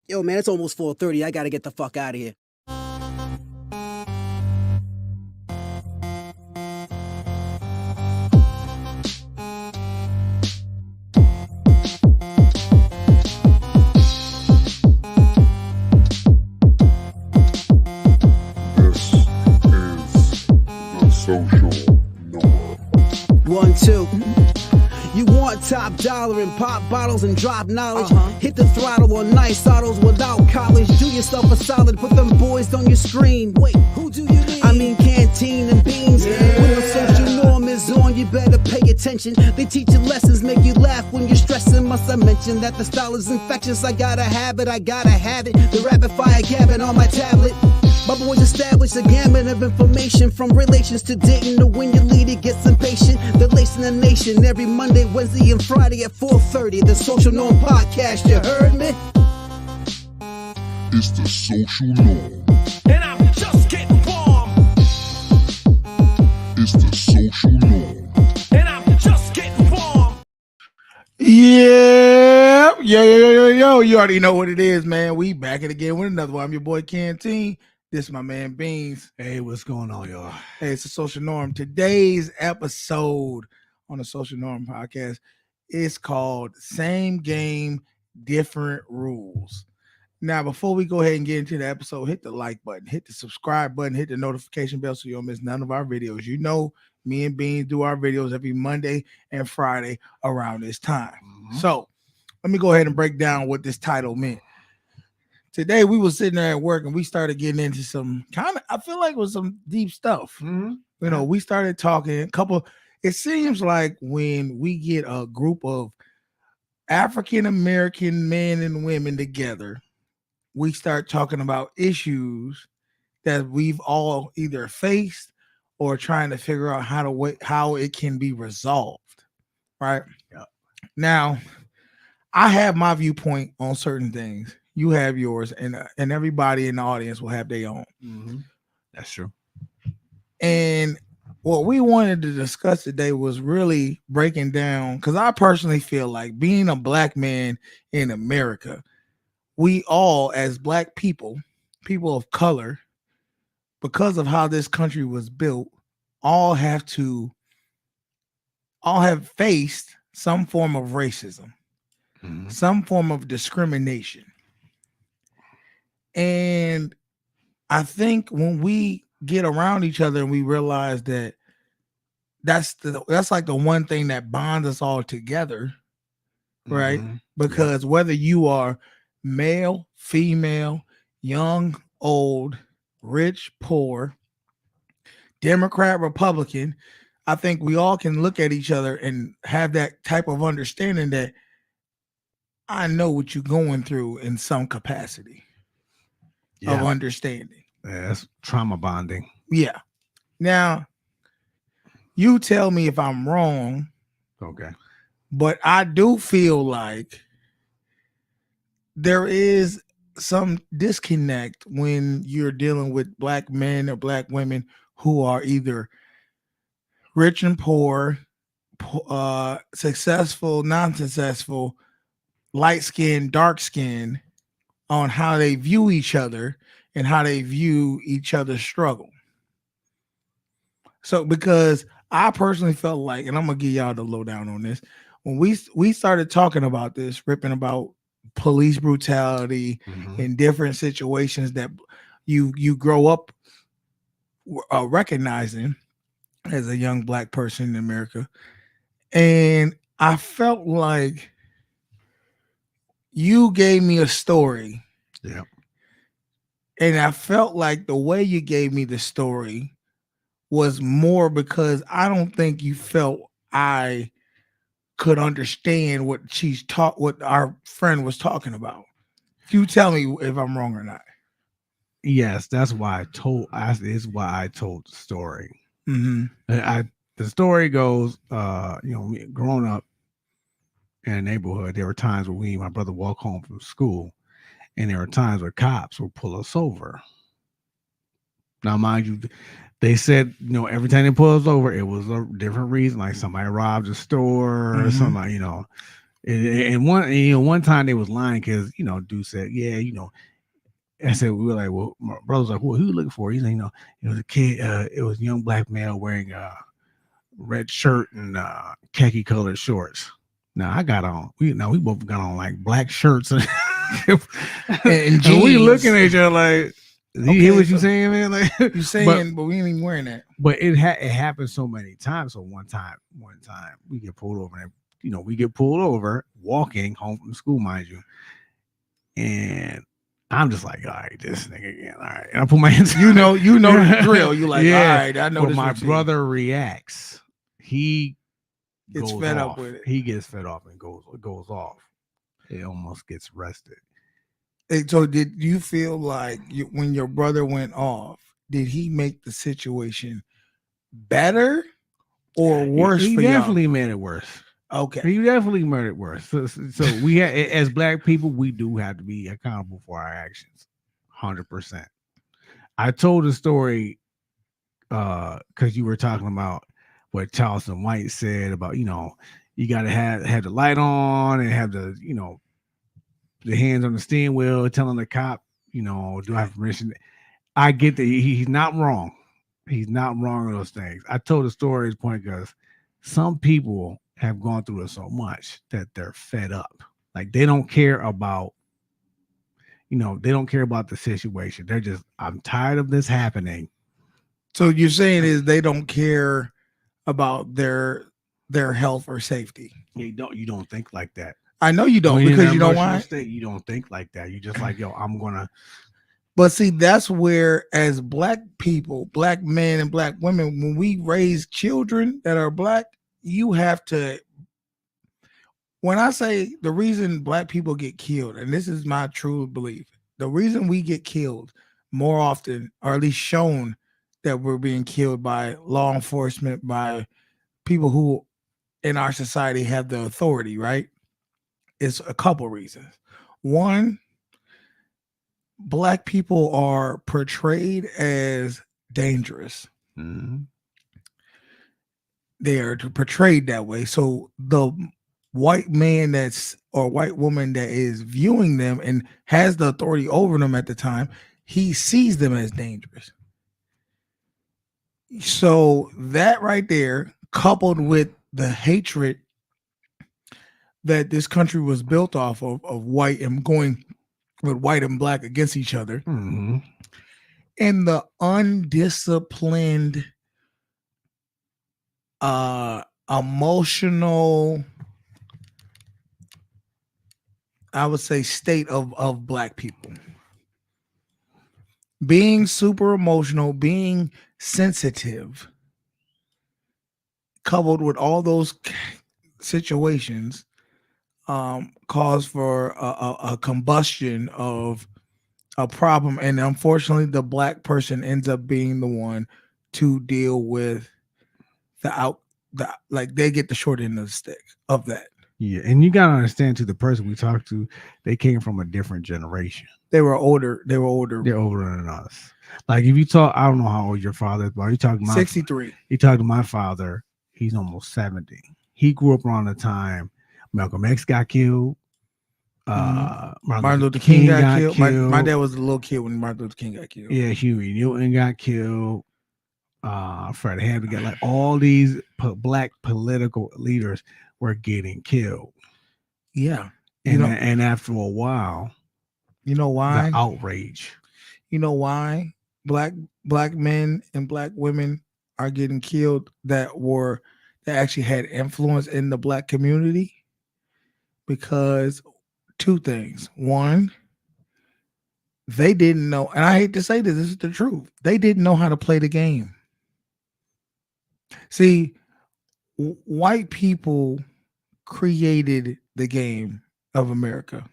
Yo, man, it's almost 4:30. I gotta get the fuck out of here. This is the social norm. 1, 2. You want top dollar and pop bottles and drop knowledge. Hit the throttle on nice autos without college. Do yourself a solid, put them boys on your screen. Wait, who do you mean? I mean canteen and beans. When the social norm is on, you better pay attention. They teach you lessons, make you laugh when you're stressing. Must I mention that the style is infectious? I gotta have it, I gotta have it. The rapid fire gabbing on my tablet. My boys established a gamut of information from relations to dating to when your leader gets impatient. They're lacing the nation every Monday, Wednesday, and Friday at 4:30. The Social Norm Podcast, you heard me? It's the social norm. And I'm just getting warm. It's the social norm. And I'm just getting warm. Yeah. Yo. You already know what it is, man. We back it again with another one. I'm your boy Canteen. This is my man Beans. Hey, what's going on, y'all? Hey, it's the Social Norm. Today's episode on the Social Norm Podcast is called Same Game, Different Rules. Now, before we go ahead and get into the episode, hit the like button, hit the subscribe button, hit the notification bell so you don't miss none of our videos. You know, me and Beans do our videos every Monday and Friday around this time. So let me go ahead and break down what this title meant. Today we were sitting there at work and we started getting into some kind of, I feel like it was some deep stuff. You know, we started talking it seems like when we get a group of African-American men and women together, we start talking about issues that we've all either faced or trying to figure out how it can be resolved. Right? Yep. Now, I have my viewpoint on certain things. You have yours, and everybody in the audience will have their own. That's true. And what we wanted to discuss today was really breaking down, because I personally feel like being a black man in America, we all, as black people of color, because of how this country was built, all have faced some form of racism, some form of discrimination. And I think when we get around each other and we realize that that's like the one thing that bonds us all together, right? Because whether you are male, female, young, old, rich, poor, Democrat, Republican, I think we all can look at each other and have that type of understanding that I know what you're going through in some capacity. Of understanding. Yeah, that's trauma bonding. Yeah. Now, you tell me if I'm wrong. Okay. But I do feel like there is some disconnect when you're dealing with black men or black women who are either rich and poor, successful, non-successful, light-skinned, dark-skinned, on how they view each other and how they view each other's struggle. So, because I personally felt like, and I'm gonna give y'all the lowdown on this, when we started talking about this, ripping about police brutality in different situations that you grow up recognizing as a young black person in America, and I felt like you gave me a story. Yeah. And I felt like the way you gave me the story was more because I don't think you felt I could understand what what our friend was talking about. You tell me if I'm wrong or not. Yes, that's why I told the story. The story goes, growing up in a neighborhood, there were times where my brother walked home from school, and there were times where cops would pull us over. Now, mind you, they said, every time they pull us over, it was a different reason, like somebody robbed a store or somebody, And one time they was lying because dude said, yeah, I said, we were like, well, my brother's like, well, who you looking for? He's like, it was a kid, it was a young black male wearing a red shirt and khaki colored shorts. Now I got on, we both got on like black shirts and and we jeans. looking at each other like, you hear what you saying, man? Like you saying, but we ain't even wearing that. But it happened so many times. So one time we get pulled over, and we get pulled over walking home from school, mind you, and I'm just like, all right, this nigga again, all right. And I put my hands, you know the drill. You like, all right, I know. But this my routine. brother reacts. He gets goes fed off. up with it. He gets fed off and goes off. It almost gets arrested. So did you feel like when your brother went off, did he make the situation better or worse? He for definitely y'all? made it worse. Okay, he definitely made it worse. So we as black people, we do have to be accountable for our actions, 100%. I told the story because you were talking about what Charleston White said about you got to have the light on and have the the hands on the steering wheel, telling the cop do I have permission. I get that he's not wrong. He's not wrong on those things. I told the story as point because some people have gone through it so much that they're fed up. Like they don't care about they don't care about the situation. They're just, I'm tired of this happening. So you're saying is they don't care about their health or safety. You don't think like that. I know you don't, because you know why? State, you don't think like that. You just like, yo, I'm gonna. But see, that's where, as black people, black men and black women, when we raise children that are black, you have to. When I say the reason black people get killed, and this is my true belief, the reason we get killed more often, or at least shown that we're being killed by law enforcement, by people who in our society have the authority, right? It's a couple reasons. One, black people are portrayed as dangerous. Mm-hmm. They are portrayed that way. So the white man or white woman that is viewing them and has the authority over them at the time, he sees them as dangerous. So that right there, coupled with the hatred that this country was built off of white and going with white and black against each other, mm-hmm. and the undisciplined, emotional, I would say, state of black people. Being super emotional, being sensitive, coupled with all those situations, cause for a combustion of a problem, and unfortunately the black person ends up being the one to deal with like they get the short end of the stick of that. Yeah, and you gotta understand too, the person we talked to, they came from a different generation. They're older They're older than us. Like if you talk, I don't know how old your father is, but you talk to 63. You talk to my father, he's almost 70. He grew up around the time Malcolm X got killed. Martin Luther King got killed. My dad was a little kid when Martin Luther King got killed. Yeah, Huey Newton got killed. Fred Hampton got, like, all these black political leaders were getting killed. Yeah. And after a while, you know why? The outrage. You know why black men and black women are getting killed that actually had influence in the black community? Because two things. One, they didn't know, and I hate to say this is the truth. They didn't know how to play the game. See, white people created the game of America.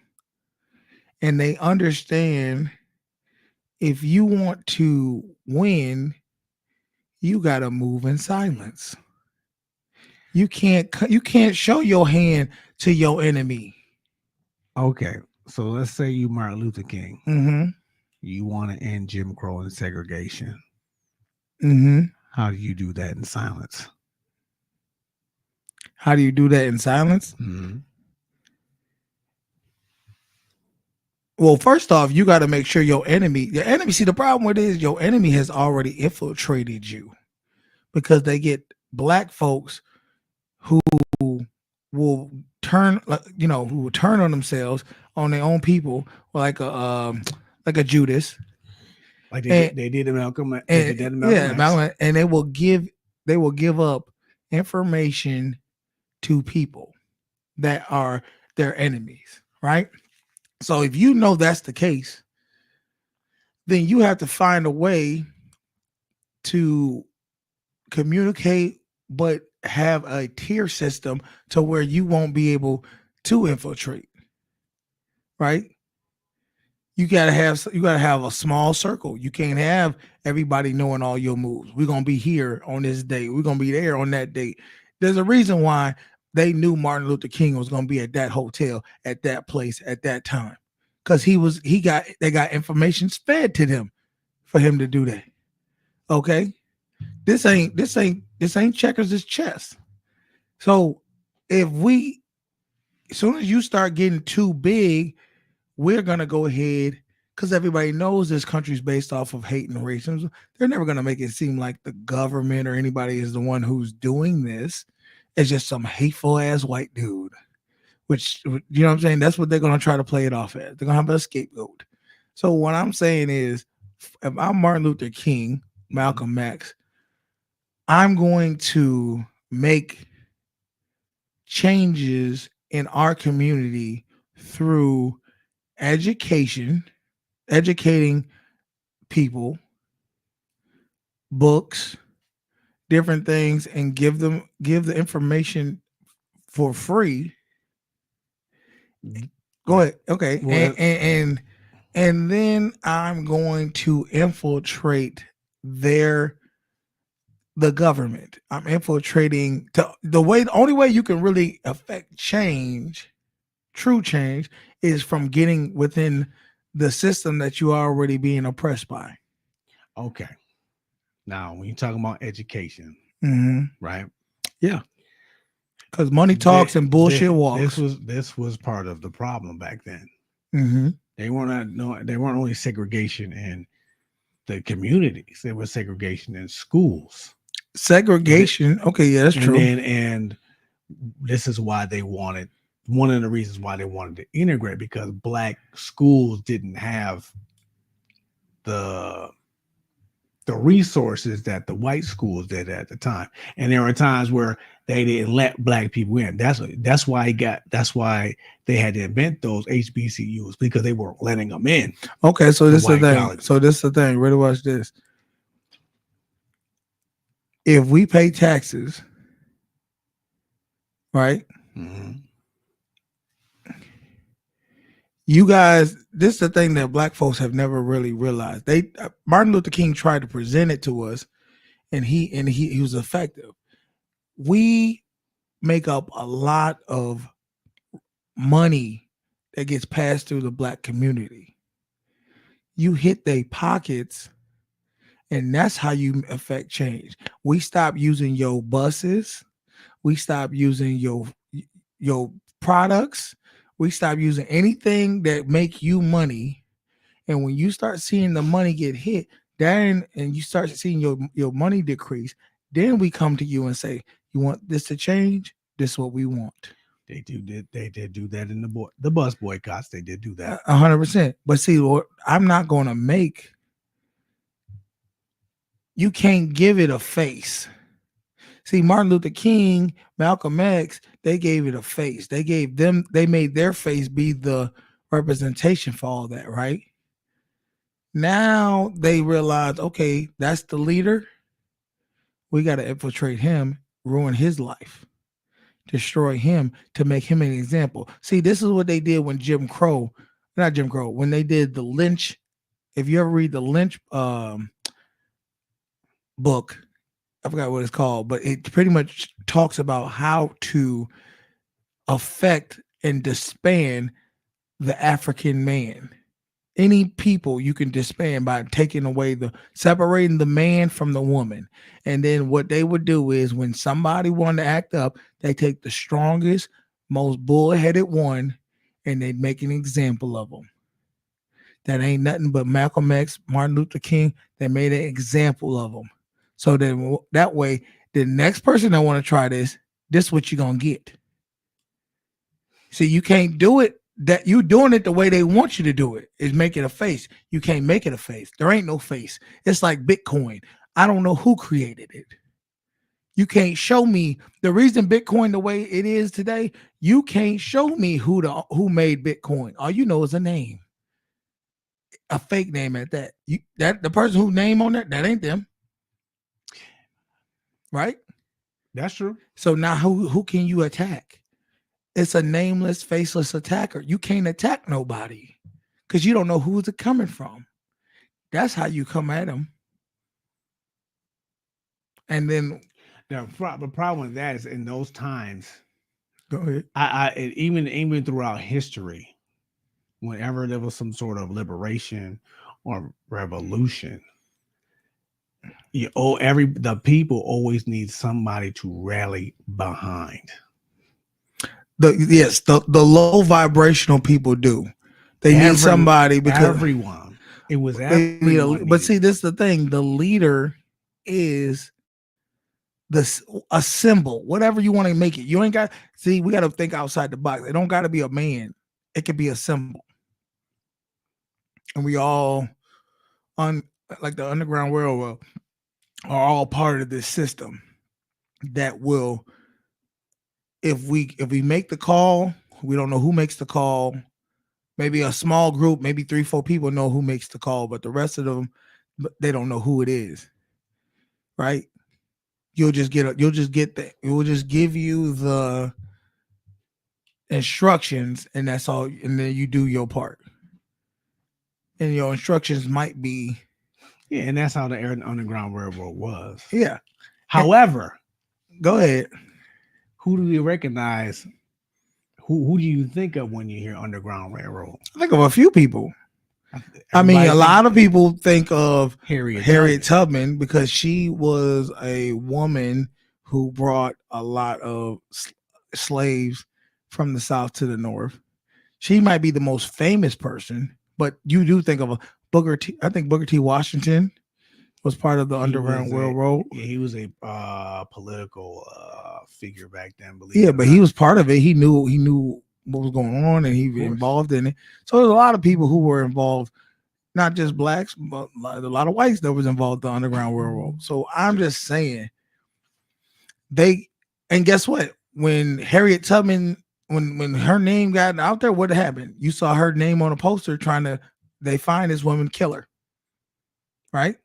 And they understand if you want to win, you got to move in silence. You can't show your hand to your enemy. Okay, so let's say you Martin Luther King. Mm-hmm. You want to end Jim Crow and segregation. Mm-hmm. How do you do that in silence? How do you do that in silence? Mm-hmm. Well, first off, you got to make sure your enemy. See, the problem with it is your enemy has already infiltrated you because they get black folks who will turn, who will turn on themselves on their own people, like a Judas, Like and, they did in Malcolm. They did that in Malcolm yeah, X. Malcolm, and they will give up information to people that are their enemies, right? So if you know that's the case, then you have to find a way to communicate, but have a tier system to where you won't be able to infiltrate, right? You gotta have a small circle. You can't have everybody knowing all your moves. We're gonna be here on this date. We're gonna be there on that date. There's a reason why they knew Martin Luther King was gonna be at that hotel at that place at that time, because they got information fed to them for him to do that. Okay, this ain't checkers, it's chess. So as soon as you start getting too big, we're gonna go ahead, because everybody knows this country's based off of hate and racism. They're never gonna make it seem like the government or anybody is the one who's doing this. It's just some hateful ass white dude. Which, you know what I'm saying? That's what they're gonna try to play it off as. They're gonna have a scapegoat. So what I'm saying is, if I'm Martin Luther King, Malcolm X, I'm going to make changes in our community through educating people, books, different things, and give the information for free. Go ahead. Okay. Well, And then I'm going to infiltrate the government. I'm infiltrating the only way you can really affect change, true change, is from getting within the system that you are already being oppressed by. Okay. Now, when you're talking about education, right? Yeah. Because money talks and bullshit walks. This was part of the problem back then. Mm-hmm. They weren't only segregation in the communities; there was segregation in schools. Segregation. Okay, yeah, that's true. And this is why they wanted, one of the reasons why they wanted to integrate, because black schools didn't have the resources that the white schools did at the time. And there were times where they didn't let black people in. That's why they had to invent those HBCUs, because they weren't letting them in. Okay, so this is the thing. Colleges. So this is the thing. Ready, watch this. If we pay taxes, right? Mm-hmm. You guys, this is the thing that black folks have never really realized. Martin Luther King tried to present it to us, and he was effective. We make up a lot of money that gets passed through the black community. You hit their pockets, and that's how you affect change. We stop using your buses. We stop using your products. We stop using anything that make you money. And when you start seeing the money get hit, and you start seeing your money decrease, then we come to you and say, you want this to change? This is what we want. They did do that in the bus boycotts. They did do that 100%. But see, I'm not going to make. You can't give it a face. See, Martin Luther King, Malcolm X, they gave it a face. They made their face be the representation for all that, right? Now they realize, okay, that's the leader. We got to infiltrate him, ruin his life, destroy him to make him an example. See, this is what they did when when they did the lynch. If you ever read the lynch book, I forgot what it's called, but it pretty much talks about how to affect and disband the African man. Any people you can disband by separating the man from the woman. And then what they would do is, when somebody wanted to act up, they take the strongest, most bullheaded one, and they make an example of them. that ain't nothing but Malcolm X, Martin Luther King, that made an example of them. So then that way, the next person that want to try this what you're gonna get. See, you can't do it. That you doing it the way they want you to do it is make it a face. You can't make it a face. There ain't no face. It's like Bitcoin. I don't know who created it. You can't show me the reason Bitcoin the way it is today. You can't show me who made Bitcoin. All you know is a name, a fake name at that. That the person who name on that ain't them, right? That's true. So now who can you attack? It's a nameless, faceless attacker. You can't attack nobody because you don't know who's it coming from. That's how you come at them. And then the problem with that is in those times. Go ahead. Even throughout history, whenever there was some sort of liberation or revolution, the people always need somebody to rally behind. The low vibrational people do. They need somebody because everyone. It was everyone. But see, this is the thing. The leader is a symbol, whatever you want to make it. You ain't got we got to think outside the box. It don't got to be a man. It could be a symbol. And we all like the Underground Railroad are all part of this system that will. If we make the call, we don't know who makes the call. Maybe a small group, maybe 3-4 people know who makes the call, but the rest of them, they don't know who it is. Right? You'll just give you the instructions, and that's all, and then you do your part. And your instructions might be, yeah, and that's how the Underground Railroad was. Yeah. However, go ahead. Who do you recognize? Who do you think of when you hear Underground Railroad? I think of a few people. I mean, a lot of people think of Harriet Tubman because she was a woman who brought a lot of slaves from the South to the North. She might be the most famous person, but you do think of a Booker T. I think Booker T. Washington was part of the Underground Railroad. Yeah, he was a political figure back then. But he was part of it. He knew what was going on, and he was involved in it. So there's a lot of people who were involved, not just blacks, but a lot of whites that was involved in the Underground Railroad. So I'm just saying, and guess what? When Harriet Tubman, when her name got out there, what happened? You saw her name on a poster they find this woman, kill her. Right?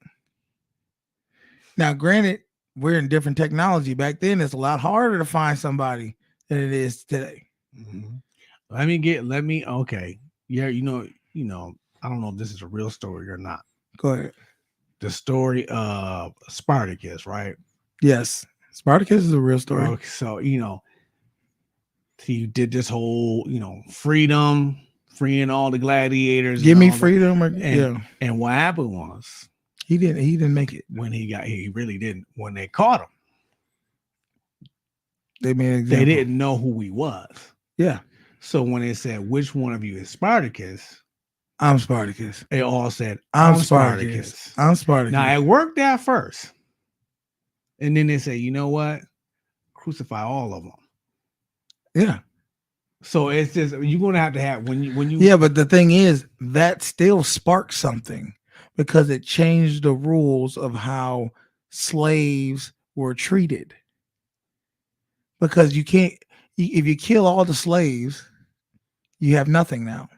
Now, granted, we're in different technology. Back then, it's a lot harder to find somebody than it is today. Mm-hmm. Okay. Yeah, you know, I don't know if this is a real story or not. Go ahead. The story of Spartacus, right? Yes. Spartacus is a real story. Okay, so, he did this whole, freedom, freeing all the gladiators. Give me freedom. And what happened was, he didn't make it. He really didn't. When they caught him, they didn't know who he was. Yeah. So when they said, which one of you is Spartacus? I'm Spartacus. They all said, I'm Spartacus. I'm Spartacus. Now it worked at first. And then they say, you know what? Crucify all of them. Yeah. So it's just, you're going to have when you. Yeah, but the thing is, that still sparked something because it changed the rules of how slaves were treated. Because you can't, if you kill all the slaves, you have nothing now.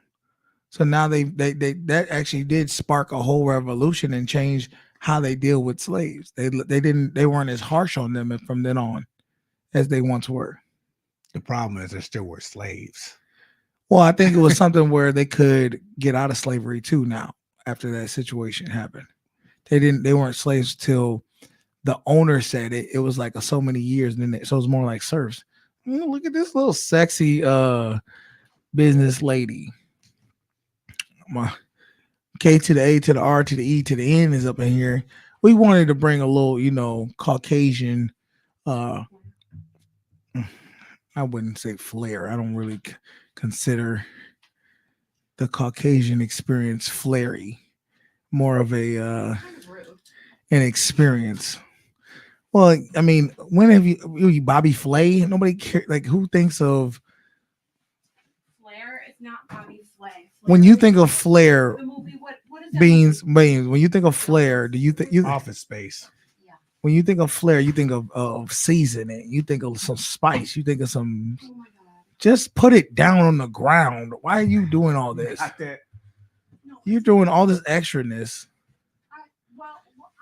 So now they that actually did spark a whole revolution and change how they deal with slaves. They weren't as harsh on them from then on as they once were. The problem is there still were slaves. Well, I think it was something where they could get out of slavery too now after that situation happened. They weren't slaves till the owner said it. It was like so many years, and then so it was more like serfs. Look at this little sexy business lady. My K to the A to the R to the E to the N is up in here. We wanted to bring a little, Caucasian. I wouldn't say flair. I don't really consider the Caucasian experience flary, more of a an experience. Well, I mean, when have you Bobby Flay? Nobody care. Like, who thinks of Flair? It's not Bobby Flay. when you think of Flair? The movie, what is that Beans. movie? When you think of Flair, do you think Office Space. when you think of Flair, you think of seasoning, you think of some spice, you think of some. Oh my god! Just put it down on the ground. Why are you doing all this? No, You're doing all this extraness. well,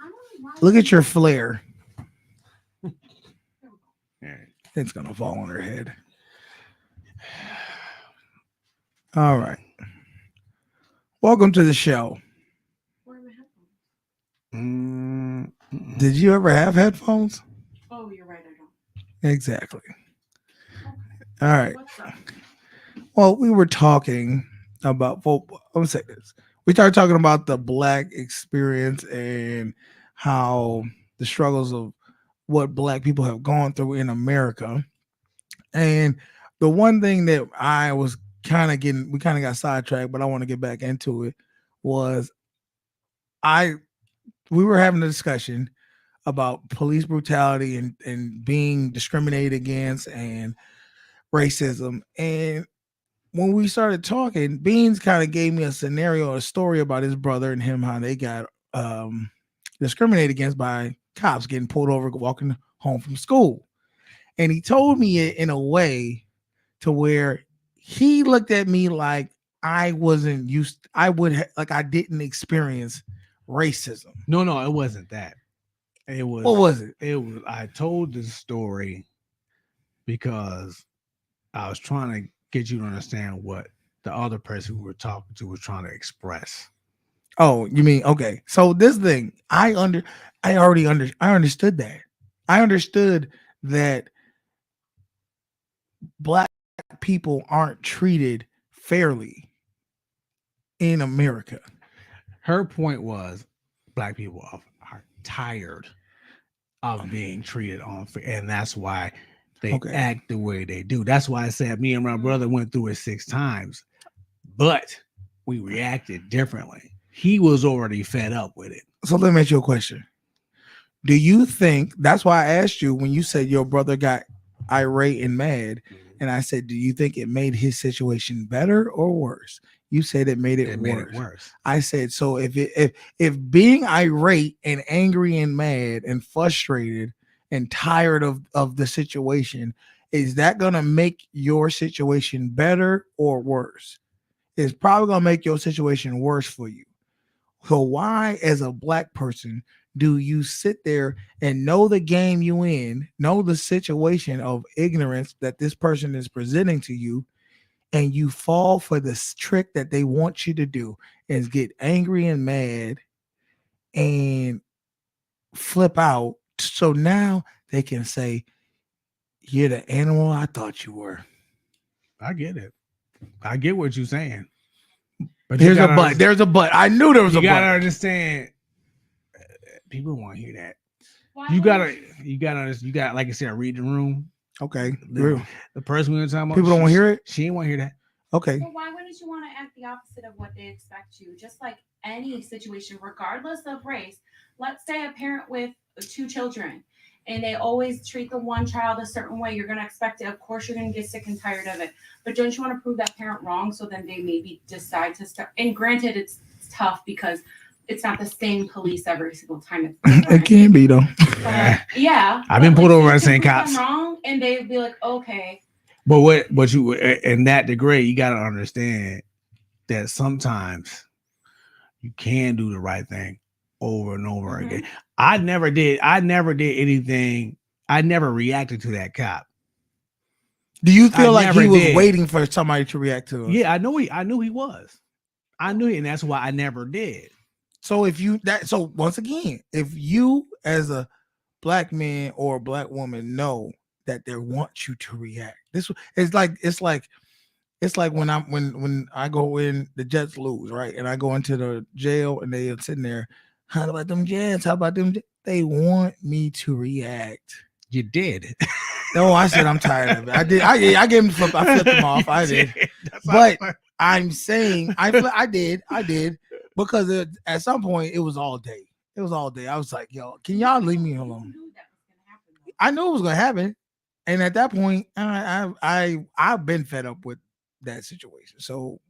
I'm only watching. Look at your Flair. Yeah. It's gonna fall on her head. All right. Welcome to the show. Where are my headphones? Did you ever have headphones? Oh, you're right. I don't. Exactly. All right. What's up? Well, we were talking about. Well, I'm gonna say this. We started talking about the Black experience and how the struggles of what Black people have gone through in America. And the one thing that I was kind of getting, we kind of got sidetracked, but I want to get back into it, was we were having a discussion about police brutality and being discriminated against and racism. And when we started talking, Beans kind of gave me a scenario, a story about his brother and him, how they got discriminated against by cops getting pulled over walking home from school. And he told me it in a way to where he looked at me like I wasn't used, I didn't experience racism. No, it wasn't that. It was. What was it? It was. I told this story because I was trying to get you to understand what the other person we were talking to was trying to express. Oh, you mean, okay. So this thing, I understood that. I understood that Black people aren't treated fairly in America. Her point was Black people are tired of being treated unfair, and that's why they act the way they do. That's why I said me and my brother went through it 6 times, but we reacted differently. He was already fed up with it. So let me ask you a question. Do you think, that's why I asked you when you said your brother got irate and mad, and I said, do you think it made his situation better or worse? You said it made it worse. I said, so if being irate and angry and mad and frustrated and tired of the situation, is that going to make your situation better or worse? It's probably going to make your situation worse for you. So why, as a Black person, do you sit there and know the game you in, know the situation of ignorance that this person is presenting to you, and you fall for this trick that they want you to do, is get angry and mad and flip out, so now they can say, you're the animal I thought you were. I get it. I get what you're saying. But there's a but. There's a but. I knew there was a but. You gotta understand. People want to hear that. Why You gotta, like I said, read the room. Okay. The person we were talking about. People don't want to hear it. She didn't want to hear that. Okay. Well, why wouldn't you want to act the opposite of what they expect you? Just like any situation, regardless of race. Let's say a parent with 2 children, and they always treat the one child a certain way. You're going to expect it. Of course, you're going to get sick and tired of it. But don't you want to prove that parent wrong, so then they maybe decide to start? And granted, it's tough because it's not the same police every single time. It can be though. Yeah. I've been pulled over and saying cops wrong, and they'd be like, okay. But what you, in that degree, you got to understand that sometimes you can do the right thing over and over again. I never did anything. I never reacted to that cop. Do you feel like he was waiting for somebody to react to him? Yeah, I knew he was. I knew it, and that's why I never did. So once again, if you as a Black man or a Black woman know that they want you to react, it's like when I go in, the Jets lose, right? And I go into the jail and they are sitting there, how about them Jets? How about them? They want me to react. You did. No, I said I'm tired of it. I did. I gave him. I flipped him off. I did. I'm saying I did because at some point it was all day. It was all day. I was like, yo, can y'all leave me alone? I knew it was gonna happen, and at that point, I've been fed up with that situation. So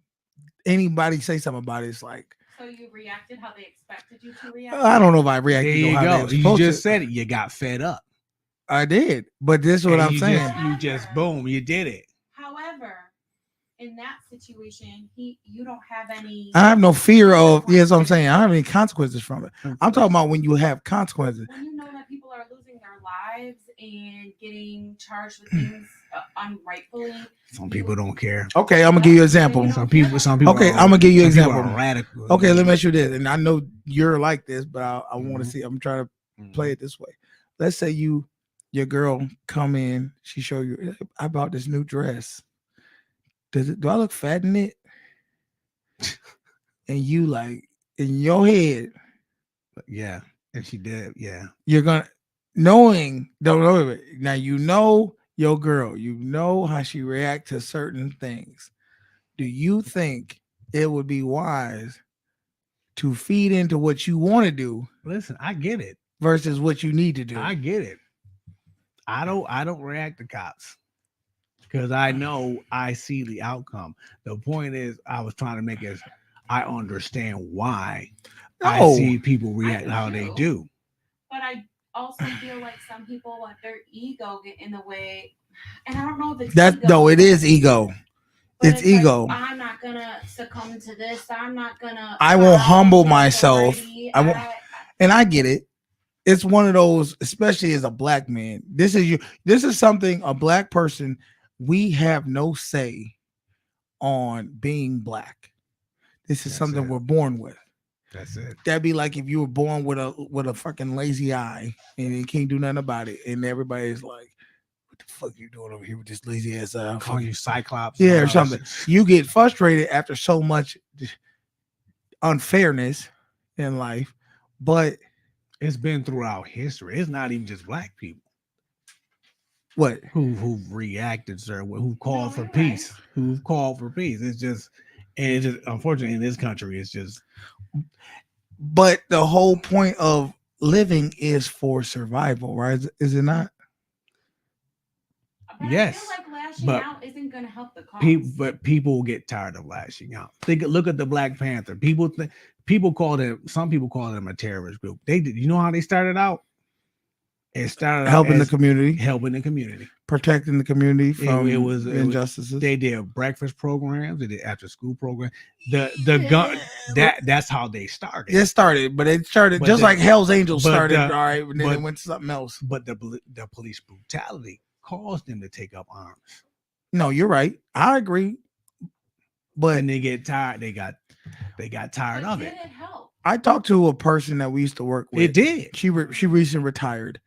anybody say something about it, it's like So you reacted how they expected you to react? I don't know if I There reacted. you how they go. was You supposed just to. said it. You got fed up. I did, but this is what And I'm you saying. you just boom, you did it. However, in that situation, you don't have any. I have no fear of. Yeah, that's what I'm saying. I don't have any consequences from it. I'm talking about when you have consequences. When you know that people are losing their lives and getting charged with things unrightfully. Some people don't care. Okay, I'm gonna give you an example. Some people. Okay, I'm gonna give you an some people example. are radical. Okay, let me ask you this, and I know you're like this, but I want to Mhm. see. I'm trying to play it this way. Let's say your girl come in, she show you, I bought this new dress. Do I look fat in it? And you like in your head, Yeah, and she did. Yeah, you're gonna knowing don't know it. Now you know your girl, you know how she react to certain things. Do you think it would be wise to feed into what you want to do listen, I get it. versus what you need to do? I get it. I don't react to cops because I know I see the outcome. The point is, I was trying to make it. I understand why I No. see people react do how they too. do. But I also feel like some people let their ego get in the way, and I don't know if it's That ego, no, it is ego. but It's ego. Like, I'm not gonna succumb to this. I'm not gonna. I won't bow humble to myself. authority. I won't, and I get it. It's one of those, especially as a black man. This is something a black person. We have no say on being black. This is That's something it. we're born with. That's it. That'd be like if you were born with a fucking lazy eye and you can't do nothing about it, and everybody's like, "What the fuck you doing over here with this lazy ass eye?" Call you Cyclops. Yeah, and or all something. that shit. You get frustrated after so much unfairness in life, but It's been throughout history. It's not even just black people what? who reacted, sir. Who called for you're peace? right. Who called for peace? It's just, and it's just unfortunately in this country, it's just But the whole point of living is for survival, right? Is it not? But Yes, I feel like lashing but out isn't gonna help the cause. people get tired of lashing out. Look at the Black Panther. Some people call them a terrorist group. They did. You know how they started out? It started out Helping the as community, helping the community. protecting the community from It was injustices. they did breakfast programs. They did after school programs. The gun that's how they started. It started, but it started But just the- like Hell's Angels but started, the- all right, and then but- it went to something else. But the police brutality caused them to take up arms. No, you're right. I agree. But And they get tired. They got tired But of did it. it help? I talked to a person that we used to work with. It did. She recently retired,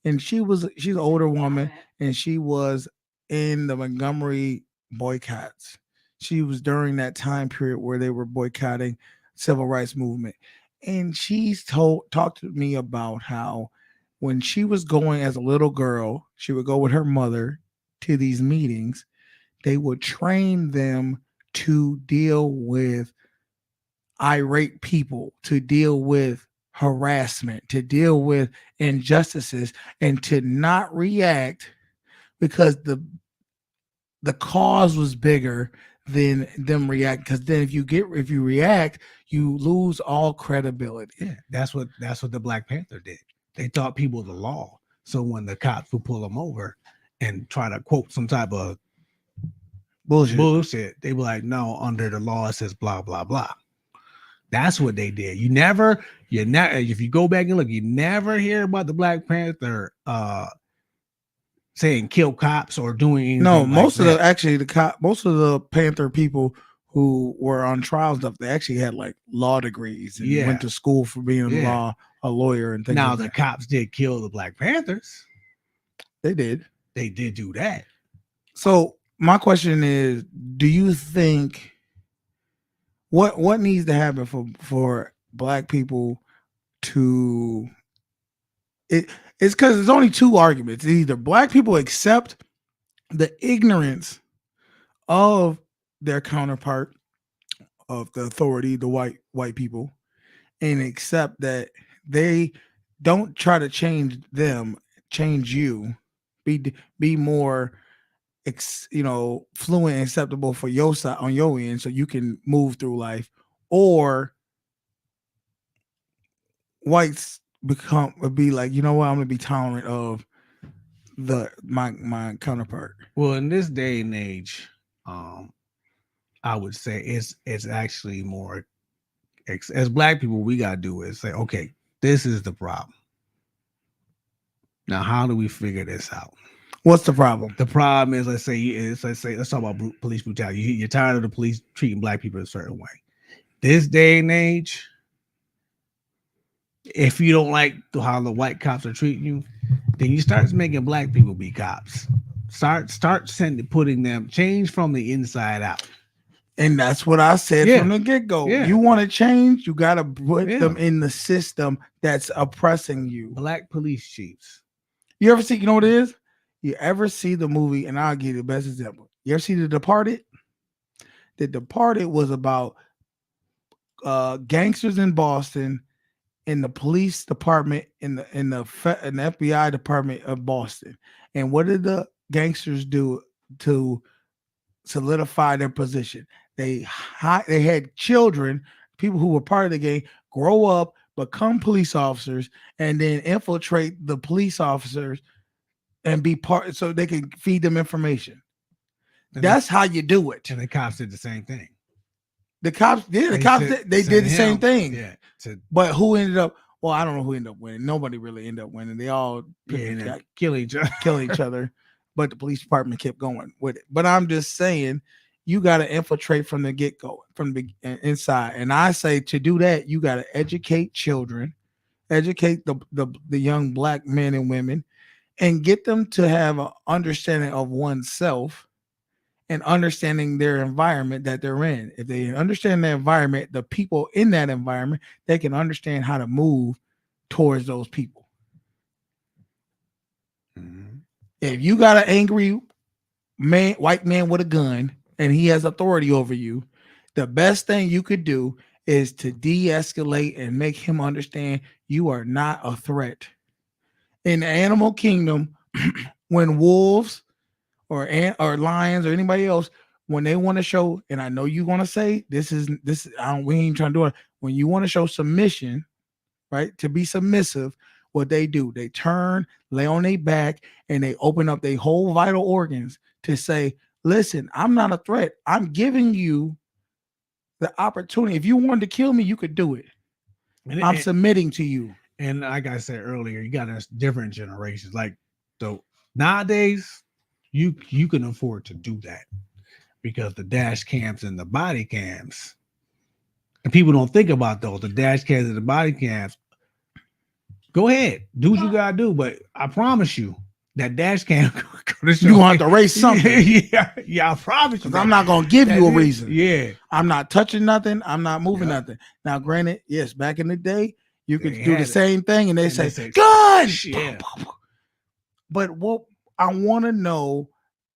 and she's an older woman, and she was in the Montgomery boycotts. She was during that time period where they were boycotting civil rights movement, and she's talked to me about how when she was going as a little girl, she would go with her mother to these meetings. They would train them to deal with irate people, to deal with harassment, to deal with injustices, and to not react because the cause was bigger than them react. Because then if you react, you lose all credibility. Yeah, that's what the Black Panther did. They taught people the law. So when the cops would pull them over and try to quote some type of bullshit, they were like, no, under the law it says blah blah blah. That's what they did. You never, if you go back and look, you never hear about the Black Panther saying kill cops or doing anything. No, like most of that. most of the Panther people who were on trial stuff, they actually had like law degrees and went to school for being a lawyer and things. Now like the that. cops did kill the Black Panthers. They did do that. So my question is, do you think what needs to happen for Black people to it's because there's only two arguments. Either Black people accept the ignorance of their counterpart, of the authority, the white people, and accept that they don't try to change them, change you. Be more fluent and acceptable for your side on your end so you can move through life, or whites be like, you know what, I'm gonna be tolerant of my counterpart. Well, in this day and age, I would say it's actually more as black people, we gotta do is say, okay, this is the problem. Now, how do we figure this out? What's the problem? The problem is, let's talk about police brutality. You're tired of the police treating black people a certain way. This day and age, if you don't like how the white cops are treating you, then you start making black people be cops. Start putting them change from the inside out. And that's what I said from the get-go. Yeah. You want to change, you got to put them in the system that's oppressing you. Black police chiefs. You ever see, you know what it is? You ever see the movie, and I'll give you the best example. You ever see The Departed? The Departed was about gangsters in Boston, in the police department, in the FBI department of Boston. And what did the gangsters do to solidify their position? They had children, people who were part of the gang, grow up, become police officers, and then infiltrate the police officers and be part, so they can feed them information. And that's how you do it. And the cops did the same thing. The cops did the same thing. Yeah. But who ended up? Well, I don't know who ended up winning. Nobody really ended up winning. They all kill each other. But the police department kept going with it. But I'm just saying, you got to infiltrate from the get-go, from the inside. And I say, to do that, you got to educate children, educate the young black men and women, and get them to have an understanding of oneself and understanding their environment that they're in. If they understand the environment, the people in that environment, they can understand how to move towards those people. Mm-hmm. If you got an angry white man with a gun and he has authority over you, the best thing you could do is to de-escalate and make him understand you are not a threat. In the animal kingdom, when wolves or lions or anybody else, when they want to show, and I know you're gonna say we ain't trying to do it. When you want to show submission, right? To be submissive, what they do, they turn, lay on their back, and they open up their whole vital organs to say, listen, I'm not a threat. I'm giving you the opportunity. If you wanted to kill me, you could do it. I'm submitting to you. And like I said earlier, you got different generations. Like, so nowadays, you can afford to do that because the dash cams and the body cams, and people don't think about those. The dash cams and the body cams. Go ahead, do what you gotta do, but I promise you that dash cam you want to erase something. yeah, I promise you. I'm not gonna give you a reason. Yeah, I'm not touching nothing. I'm not moving nothing. Now, granted, yes, back in the day, you could do the same thing, and they say, "Gun!" Yeah. But what I want to know,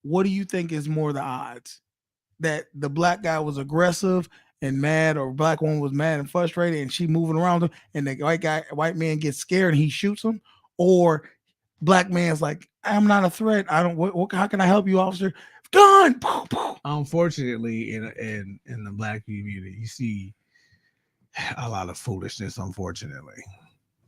what do you think is more the odds? That the black guy was aggressive and mad, or black woman was mad and frustrated, and she moving around him, and the white man gets scared and he shoots him, or black man's like, I'm not a threat. I don't. How can I help you, officer? Gun. Unfortunately, in the black community, you see a lot of foolishness. Unfortunately,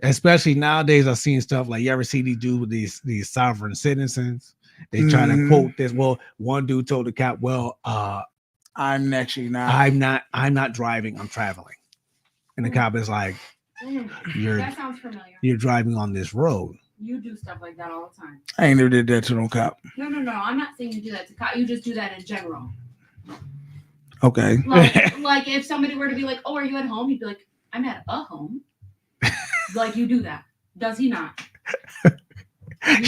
especially nowadays, I've seen stuff like, you ever see these dudes with these sovereign citizens? They try to quote this. Well, one dude told the cop, "Well, I'm actually not. I'm not driving. I'm traveling." And the cop is like, that sounds familiar. You're driving on this road. You do stuff like that all the time. I ain't never did that to no cop. No. I'm not saying you do that to cop. You just do that in general. Okay. Like if somebody were to be like, "Oh, are you at home?" You'd be like, "I'm at a home." Like, you do that. Does he not?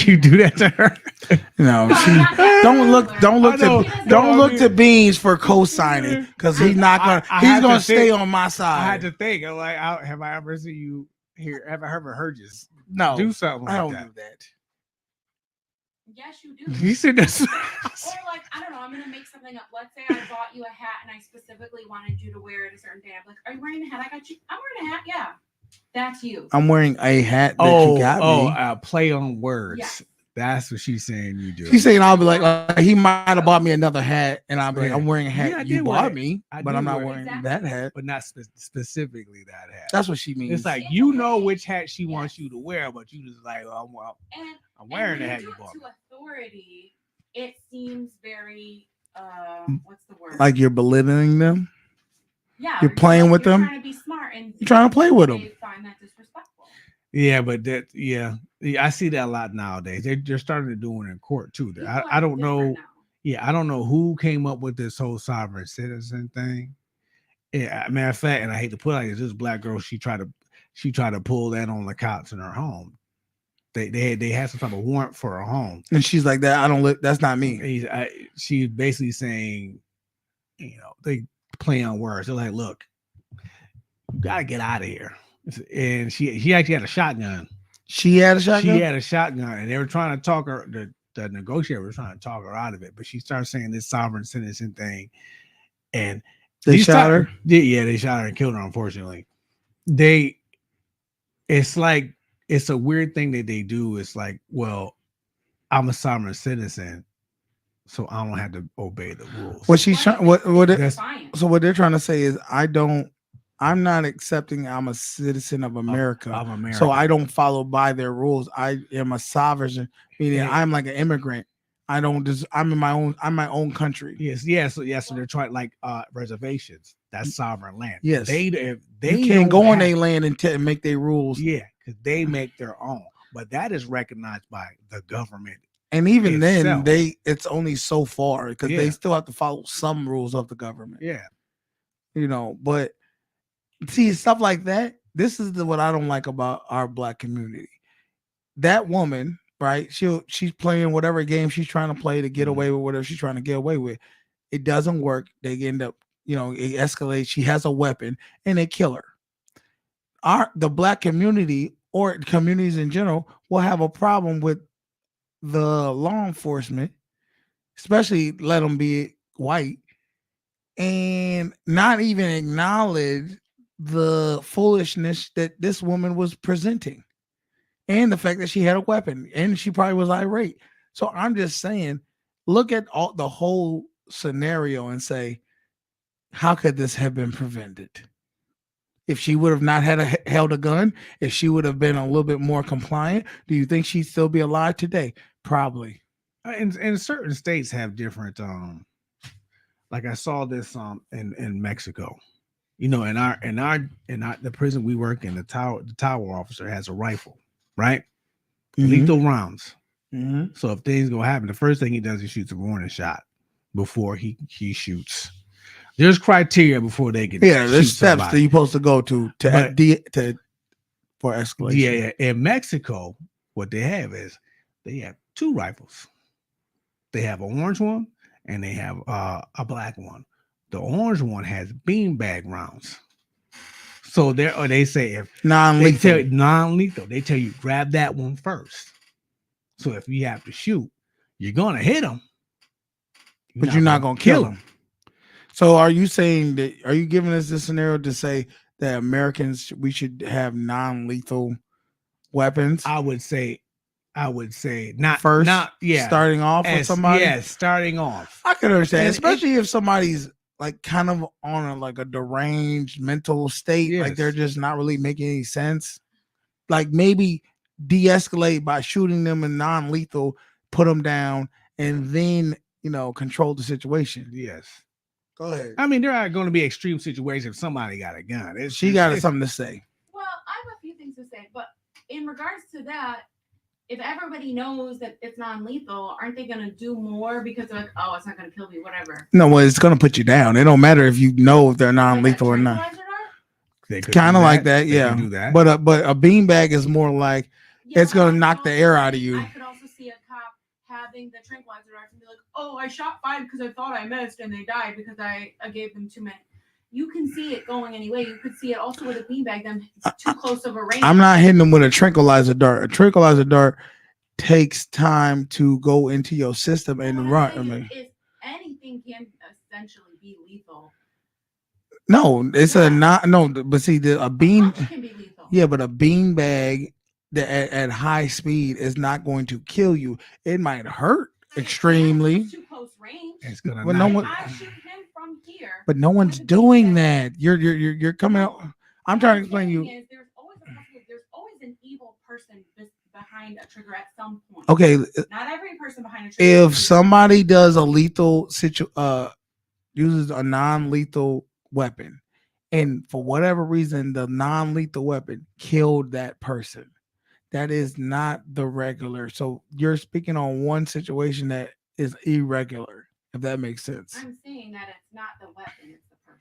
You do that to her? No, don't look to Beans for co-signing, because he's not gonna stay on my side. I had to think. I'm like, have I ever seen you here? Have I ever heard you do something like I don't that? do that. Yes, you do. You said that's. Or like, I don't know, I'm gonna make something up. Let's say I bought you a hat and I specifically wanted you to wear it a certain day. I'm like, are you wearing a hat? I got you. I'm wearing a hat. Yeah, that's you. I'm wearing a hat that you got me. Play on words. Yes. That's what she's saying. You do. She's saying I'll be like, he might have bought me another hat, and I'll be like, Yeah. I'm wearing a hat Yeah, I you did bought wear it. me, I but did I'm not wear it. wearing Exactly. that hat. But not specifically that hat. That's what she means. It's like you know which hat she wants you to wear, but you just like, oh, well, And I'm wearing the when hat you you do bought. it me. to authority, it seems very what's the word? like you're belittling them. yeah, you're playing with you're them? trying to be smart and You're trying to play with them. they find that disrespectful. Yeah, but I see that a lot nowadays. They're starting to do it in court too. People I are don't know. different now. Yeah, I don't know who came up with this whole sovereign citizen thing. Yeah, matter of fact, and I hate to put it like this, this black girl, she tried to pull that on the cops in her home. They had some type of warrant for her home. And she's like, that I don't live. That's not me. She's basically saying, they play on words. They're like, look, you gotta get out of here. And she actually had a shotgun. She had a shotgun. She had a shotgun, and they were trying to talk her. The negotiator was trying to talk her out of it, but she started saying this sovereign citizen thing, and They shot her. Yeah, they shot her and killed her. Unfortunately, it's like it's a weird thing that they do. It's like, well, I'm a sovereign citizen, so I don't have to obey the rules. What she's trying. Defiant. So what they're trying to say is, I'm not accepting. I'm a citizen of America. Of America. So I don't follow by their rules. I am a sovereign, meaning Yeah. I'm like an immigrant. I'm in my own. I'm my own country. Yes. So they're trying like reservations. That's sovereign land. Yes. They You can't go on their land and make their rules. Yeah, because they make their own. But that is recognized by the government. And even itself. then, it's only so far because Yeah. they still have to follow some rules of the government. Yeah. But see, stuff like that. This is what I don't like about our black community. That woman, right? She's playing whatever game she's trying to play to get away with whatever she's trying to get away with. It doesn't work. They end up, it escalates. She has a weapon and they kill her. The black community or communities in general will have a problem with the law enforcement, especially let them be white, and not even acknowledge the foolishness that this woman was presenting and the fact that she had a weapon and she probably was irate. So I'm just saying, look at the whole scenario and say, how could this have been prevented? If she would have not held a gun, if she would have been a little bit more compliant, do you think she'd still be alive today? Probably. And certain states have different like I saw this in Mexico. In the prison we work in, the tower officer has a rifle, right? Mhm. Lethal rounds. Mm-hmm. So if things go happen, the first thing he does is shoots a warning shot before he shoots. There's criteria before they can. There's steps that you're supposed to go to for escalation. Yeah. In Mexico, what they have is they have two rifles. They have an orange one and they have a black one. The orange one has beanbag rounds. So they say if non-lethal, they tell you grab that one first. So if you have to shoot, you're gonna hit them, but you're not gonna kill them. So are you saying that? Are you giving us this scenario to say that Americans we should have non-lethal weapons? I would say not first. Yeah, starting off with somebody. Yeah, starting off. I can understand, especially if somebody's like kind of on a deranged mental state, Yes. like they're just not really making any sense. Like maybe de-escalate by shooting them in non-lethal, put them down, and then control the situation. Yes. Go ahead. I mean, there are going to be extreme situations if somebody got a gun. She got something to say. Well, I have a few things to say, but in regards to that, if everybody knows that it's non-lethal, aren't they going to do more because they're like, oh, it's not going to kill me, whatever? No, well, it's going to put you down. It don't matter if you know if they're non-lethal or not. Kind of like that, yeah. Do that. But a beanbag is more like it's going to knock the air out of you. I could also see a cop having the tranquilizer darts and be like, oh, I shot 5 because I thought I missed and they died because I gave them too many. You can see it going anyway. You could see it also with a beanbag, them too close of a range. I'm not hitting them with a tranquilizer dart. A tranquilizer dart takes time to go into your system Well, and what run. I'm saying is anything can essentially be lethal. No, it's Yeah. a not no, but see a A bean. punch can be lethal. Yeah, but a bean bag that at high speed is not going to kill you. It might hurt extremely. It's too close range. It's gonna But no knock one, you. I shoot him from here. but no one's with a bean doing bag. that. You're coming out. I'm What trying to explain saying you. is there's always a possibility. There's always an evil person behind a trigger at some point. Okay, Not every person behind a trigger. if somebody does a lethal uses a non-lethal weapon, and for whatever reason the non-lethal weapon killed that person, that is not the regular. So you're speaking on one situation that is irregular, if that makes sense. I'm saying that it's not the weapon, it's the person.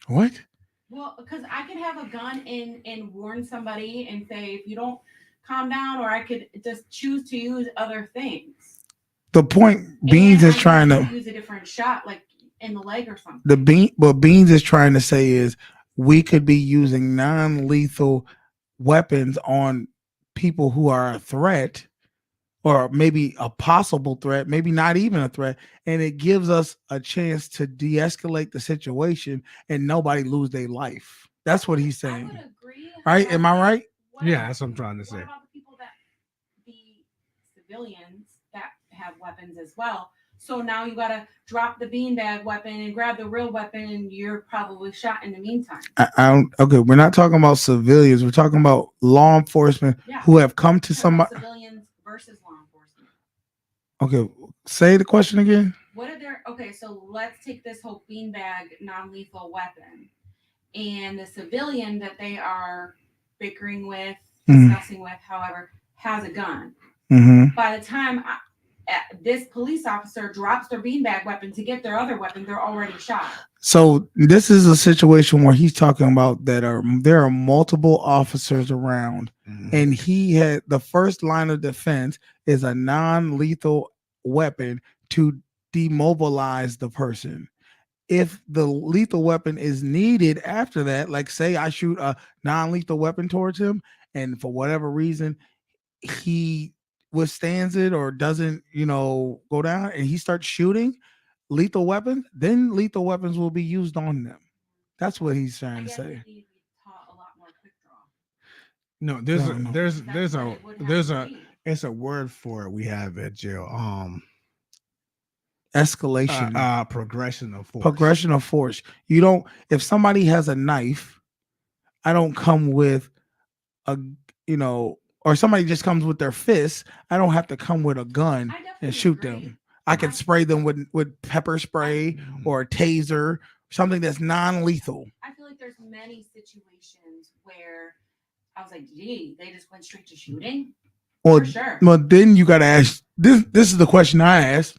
What? Well, because I could have a gun and warn somebody and say, if you don't calm down, or I could just choose to use other things. The point Beans And is I trying could to use a different shot, like in the leg or something. what Beans is trying to say is we could be using non-lethal weapons on people who are a threat, or maybe a possible threat, maybe not even a threat, and it gives us a chance to de-escalate the situation and nobody lose their life. That's what he's I saying. would agree. Right? Am I right? Yeah, that's what I'm trying to say. What about the people the civilians that have weapons as well? So now you gotta drop the beanbag weapon and grab the real weapon, and you're probably shot in the meantime. Okay, we're not talking about civilians. We're talking about law enforcement who have come to somebody. Civilians versus law enforcement. Okay, say the question again. What are there? Okay, so let's take this whole beanbag non-lethal weapon, and the civilian that they are bickering with, discussing with, however, has a gun. By the time this police officer drops their beanbag weapon to get their other weapon, they're already shot. So this is a situation where he's talking about that there are multiple officers around, and he had the first line of defense is a non-lethal weapon to demobilize the person. If the lethal weapon is needed after that, like say I shoot a non-lethal weapon towards him, and for whatever reason he withstands it or doesn't, go down, and he starts shooting lethal weapons, then lethal weapons will be used on them. That's what he's trying to say. Taught a lot more quick draw. No, it's a word for it we have at jail. Escalation. Progression of force. Progression of force. You don't. If somebody has a knife, I don't come with a, or somebody just comes with their fists. I don't have to come with a gun and shoot them. I can spray them with pepper spray or a taser, something that's non-lethal. I feel like there's many situations where I was like, gee, they just went straight to shooting. For sure. Well, then you got to ask. This is the question I asked.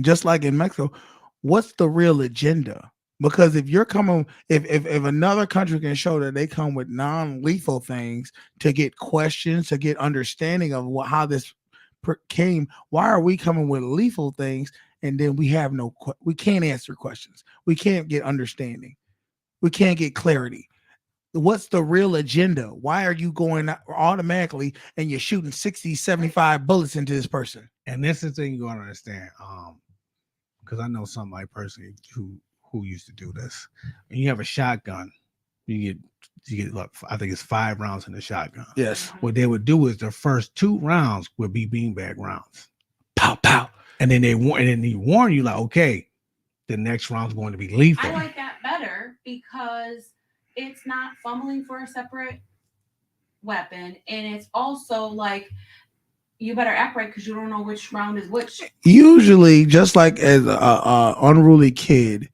Just like in Mexico, what's the real agenda? Because if you're coming, if another country can show that they come with non-lethal things to get questions, to get understanding of how this came, why are we coming with lethal things and then we can't answer questions, we can't get understanding, we can't get clarity? What's the real agenda? Why are you going automatically and you're shooting 60, 75 bullets into this person? And this is the thing you gotta understand. Because I know somebody personally who used to do this. When you have a shotgun, you get like, I think it's 5 rounds in the shotgun. Yes. What they would do is the first 2 rounds would be beanbag rounds. Pow pow. And then they warn you like, okay, the next round's going to be lethal. I like that better because it's not fumbling for a separate weapon, and it's also like you better act right because you don't know which round is which. Usually, just like as a unruly kid,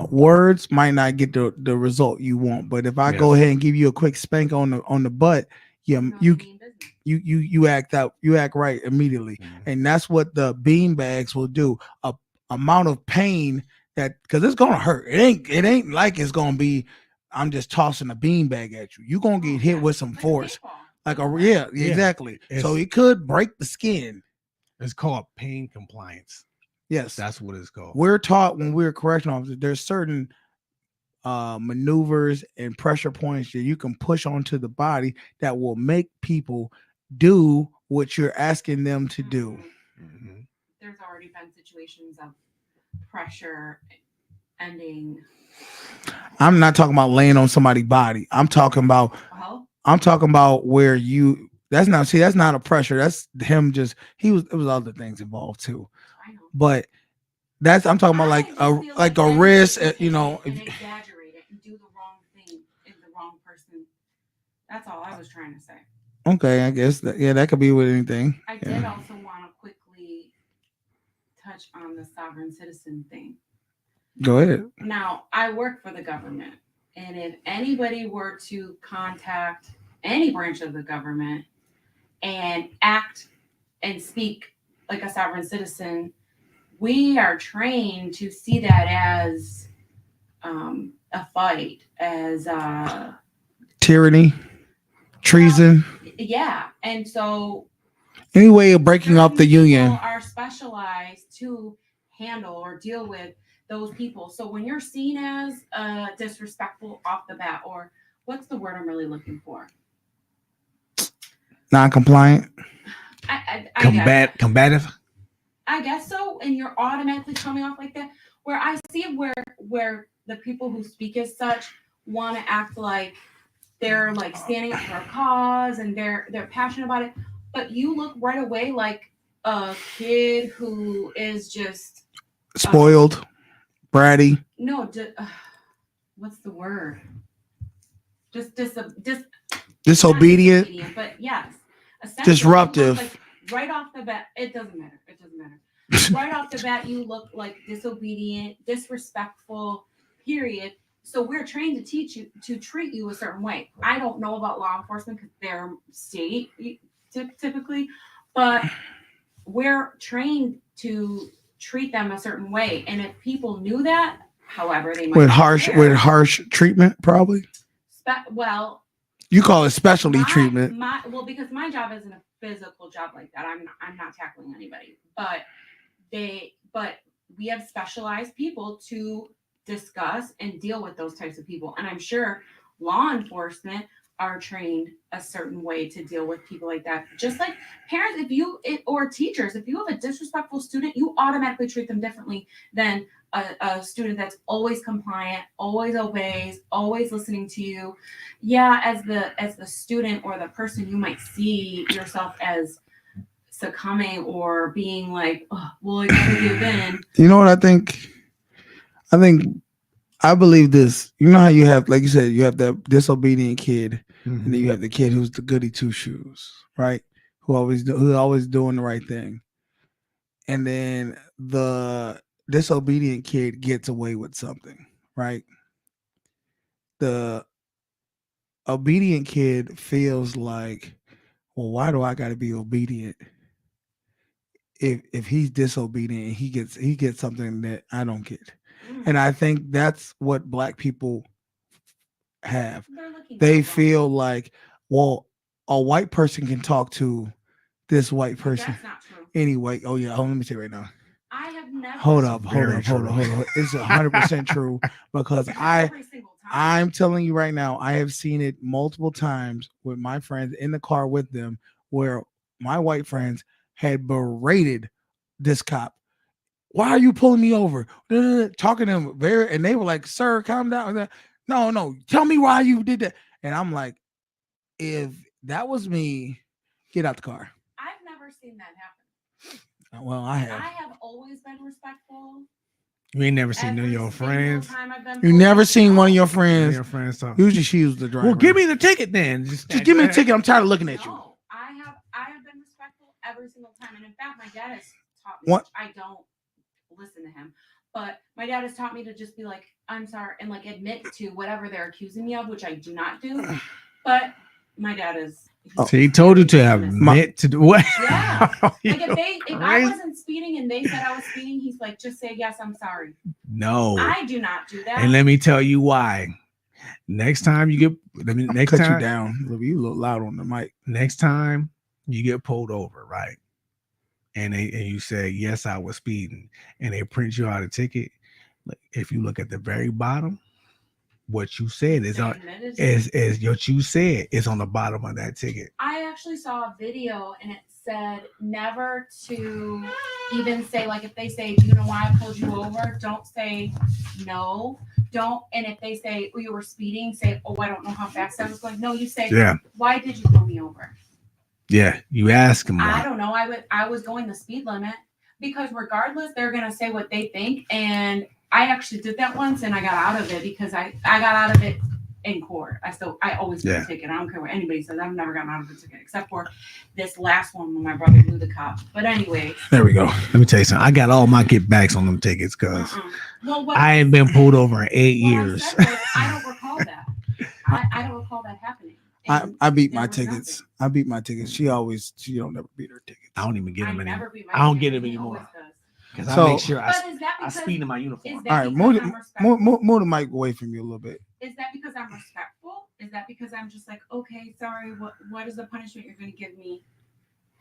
words might not get the result you want. But if I go ahead and give you a quick spank on the butt, you act out, you act right immediately, and that's what the bean bags will do. A amount of pain that, because it's gonna hurt. It ain't like it's gonna be, I'm just tossing a bean bag at you. You're gonna get hit with some force. Exactly. So it could break the skin. It's called pain compliance. Yes, that's what it's called. We're taught when we're correctional officers, there's certain maneuvers and pressure points that you can push onto the body that will make people do what you're asking them to do. Mhm. There's already been situations of pressure ending. I'm not talking about laying on somebody's body. I'm talking about where you that's not a pressure. That's him just it was other things involved too. I know. But I'm talking about I just feel like a men risk, take it you know. and exaggerate it and do the wrong thing in the wrong person. That's all I was trying to say. Okay, I guess that could be with anything. I did also want to quickly touch on the sovereign citizen thing. Go ahead. Now, I work for the government, and if anybody were to contact any branch of the government and act and speak like a sovereign citizen, we are trained to see that as a fight, as Tyranny, treason, yeah. And so any way of breaking up the certain people union. are specialized to handle or deal with those people. So when you're seen as disrespectful off the bat, or what's the word I'm really looking for? Non-compliant. I guess, Combative. I guess so. And you're automatically coming off like that. Where I see where the people who speak as such want to act like they're like standing up for a cause and they're passionate about it, but you look right away like a kid who is just Spoiled, bratty. No, what's the word? Just Disobedient. But yes, essentially, Disruptive. like, right off the bat, it doesn't matter. Right off the bat, you look like disobedient, disrespectful. Period. So we're trained to teach you to treat you a certain way. I don't know about law enforcement because they're state typically, but we're trained to treat them a certain way. And if people knew that, however, they might with harsh treatment, probably. Well, you call it specialty treatment. Because my job isn't a physical job like that. I'm not tackling anybody, but we have specialized people to discuss and deal with those types of people. And I'm sure law enforcement are trained a certain way to deal with people like that. Just like parents, or teachers, if you have a disrespectful student, you automatically treat them differently than a student that's always compliant, always obeys, always listening to you. Yeah, as the student or the person, you might see yourself as succumbing or being like, oh, well, I gotta give in. You know what I think? I believe this. You know how you have, like you said, you have that disobedient kid, and then you have the kid who's the goody two shoes, right? Who's always doing the right thing, and then the disobedient kid gets away with something, right? The obedient kid feels like, well, why do I got to be obedient? If he's disobedient, he gets something that I don't get. And I think that's what Black people have. They feel like, well, a white person can talk to this white person. That's not true. Anyway, oh yeah, let me tell you right now. I have never. Hold up. It's 100% true because I'm telling you right now, I have seen it multiple times with my friends in the car with them, where my white friends had berated this cop. Why are you pulling me over? Talking to them and they were like, "Sir, calm down." No, tell me why you did that. And I'm like, if that was me, get out the car. I've never seen that happen. Well, I have. I have always been respectful. You ain't never seen none of your friends. You never seen one of your friends. Talk. Usually she was the driver. Well, give me the ticket then. Just give me the ticket. I'm tired of looking at you. No, I have been respectful every single time. And in fact, my dad has taught me, which I don't listen to him, but my dad has taught me to just be like, I'm sorry, and like admit to whatever they're accusing me of, which I do not do. But my dad is. So he told you to admit to do what? Yeah. Like if I wasn't speeding and they said I was speeding, he's like, just say yes, I'm sorry. No, I do not do that. And let me tell you why. Next time you get, next cut time you down. You look loud on the mic. Next time you get pulled over, right? And you say, yes, I was speeding, and they print you out a ticket. If you look at the very bottom, what you said is They on admitted to is what you said is on the bottom of that ticket. I actually saw a video and it said never to even say, like, if they say, do you know why I pulled you over? Don't say no. Don't. And if they say, oh, you were speeding, say, oh, I don't know how fast I was going. No, you say, Yeah. why did you pull me over? Yeah, you ask them. I don't know. I was going the speed limit, because regardless, they're gonna say what they think. And I actually did that once, and I got out of it because I got out of it in court. I always get a ticket. I don't care what anybody says. I've never gotten out of a ticket except for this last one when my brother blew the cop. But anyway, there we go. Let me tell you something. I got all my get backs on them tickets because I ain't been pulled over in 8 years. I don't recall that. I don't recall that happening. I beat my tickets. I beat my tickets. She don't never beat her tickets. I don't even get them anymore. I don't get them anymore because I make sure I speed in my uniform. All right, move the mic away from you a little bit. Is that because I'm respectful? Is that because I'm just like, okay, sorry, what is the punishment you're going to give me?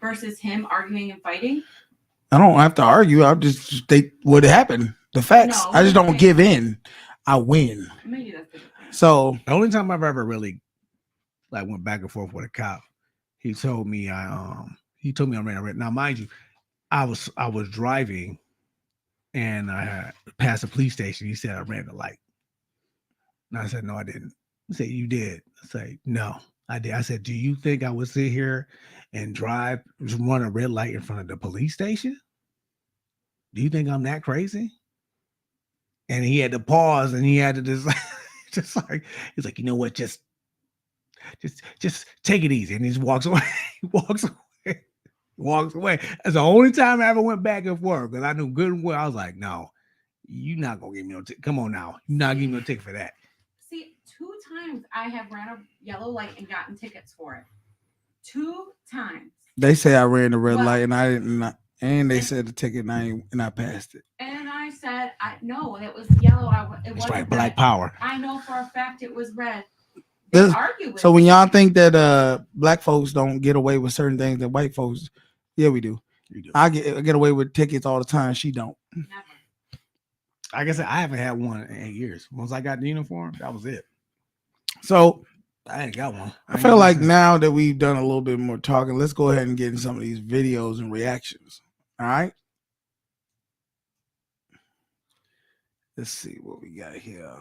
Versus him arguing and fighting? I don't have to argue. I'll just state what happened. The facts. No, I just don't give in. I win. Maybe that's the So the only time I've ever really went back and forth with a cop, he told me I ran a red. Now, mind you, I was driving and I had passed a police station. He said I ran the light. And I said, no, I didn't. He said, you did. I said, no, I did. I said, do you think I would sit here and run a red light in front of the police station? Do you think I'm that crazy? And he had to pause and he had to he's like, you know what, just take it easy. And he just walks away. Walks away. That's the only time I ever went back and forth because I knew good and well. I was like, no, you're not gonna give me no ticket. Come on now. You're not giving me no ticket for that. See, 2 times I have ran a yellow light and gotten tickets for it. 2 times. They say I ran the red light and I didn't, and they said the ticket and I passed it. And I said, no, it was yellow. It wasn't right, black power. I know for a fact it was red. So when y'all think that black folks don't get away with certain things that white folks, yeah, we do. You do. I get away with tickets all the time. She don't. Never. Like I said, I haven't had one in 8 years. Once I got the uniform, that was it. So I ain't got one. I feel like now that we've done a little bit more talking, let's go ahead and get in some of these videos and reactions. All right. Let's see what we got here.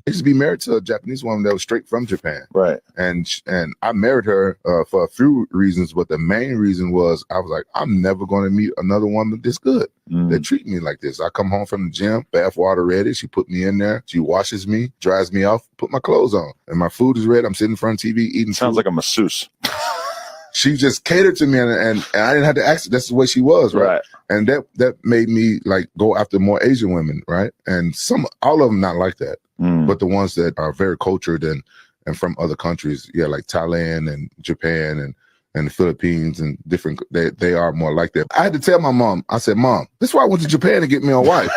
I used to be married to a Japanese woman that was straight from Japan. Right. And I married her for a few reasons, but the main reason was I was like, I'm never going to meet another woman this good that treat me like this. I come home from the gym, bath water ready. She put me in there. She washes me, dries me off, put my clothes on. And my food is ready. I'm sitting in front of TV eating Sounds food. like a masseuse. She just catered to me and I didn't have to ask her. That's the way she was, right? And that made me like go after more Asian women, right? And all of them not like that. But the ones that are very cultured and from other countries, yeah, like Thailand and Japan and the Philippines and different, they are more like that. I had to tell my mom, I said, Mom, this is why I went to Japan to get me a wife.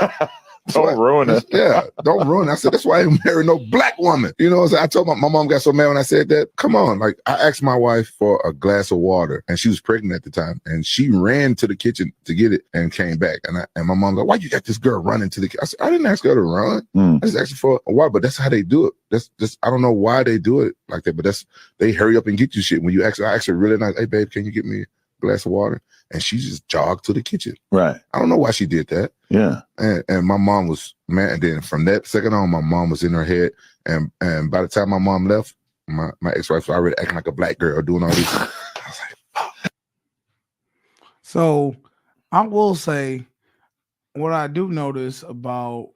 Don't ruin it. Yeah, don't ruin it. I said, that's why I ain't married no black woman. You know, I told my mom got so mad when I said that. Come on. Like, I asked my wife for a glass of water and she was pregnant at the time. And she ran to the kitchen to get it and came back. And my mom's like, why you got this girl running to the kitchen? I said, I didn't ask her to run. I just asked her for a water, but that's how they do it. That's just, I don't know why they do it like that, but they hurry up and get you shit. When you ask her really nice, hey, babe, can you get me a glass of water? And she just jogged to the kitchen. Right. I don't know why she did that. Yeah. And my mom was mad. And then from that second on, my mom was in her head. And by the time my mom left, my ex-wife was already acting like a black girl, doing all this. I was like, oh. So I will say what I do notice about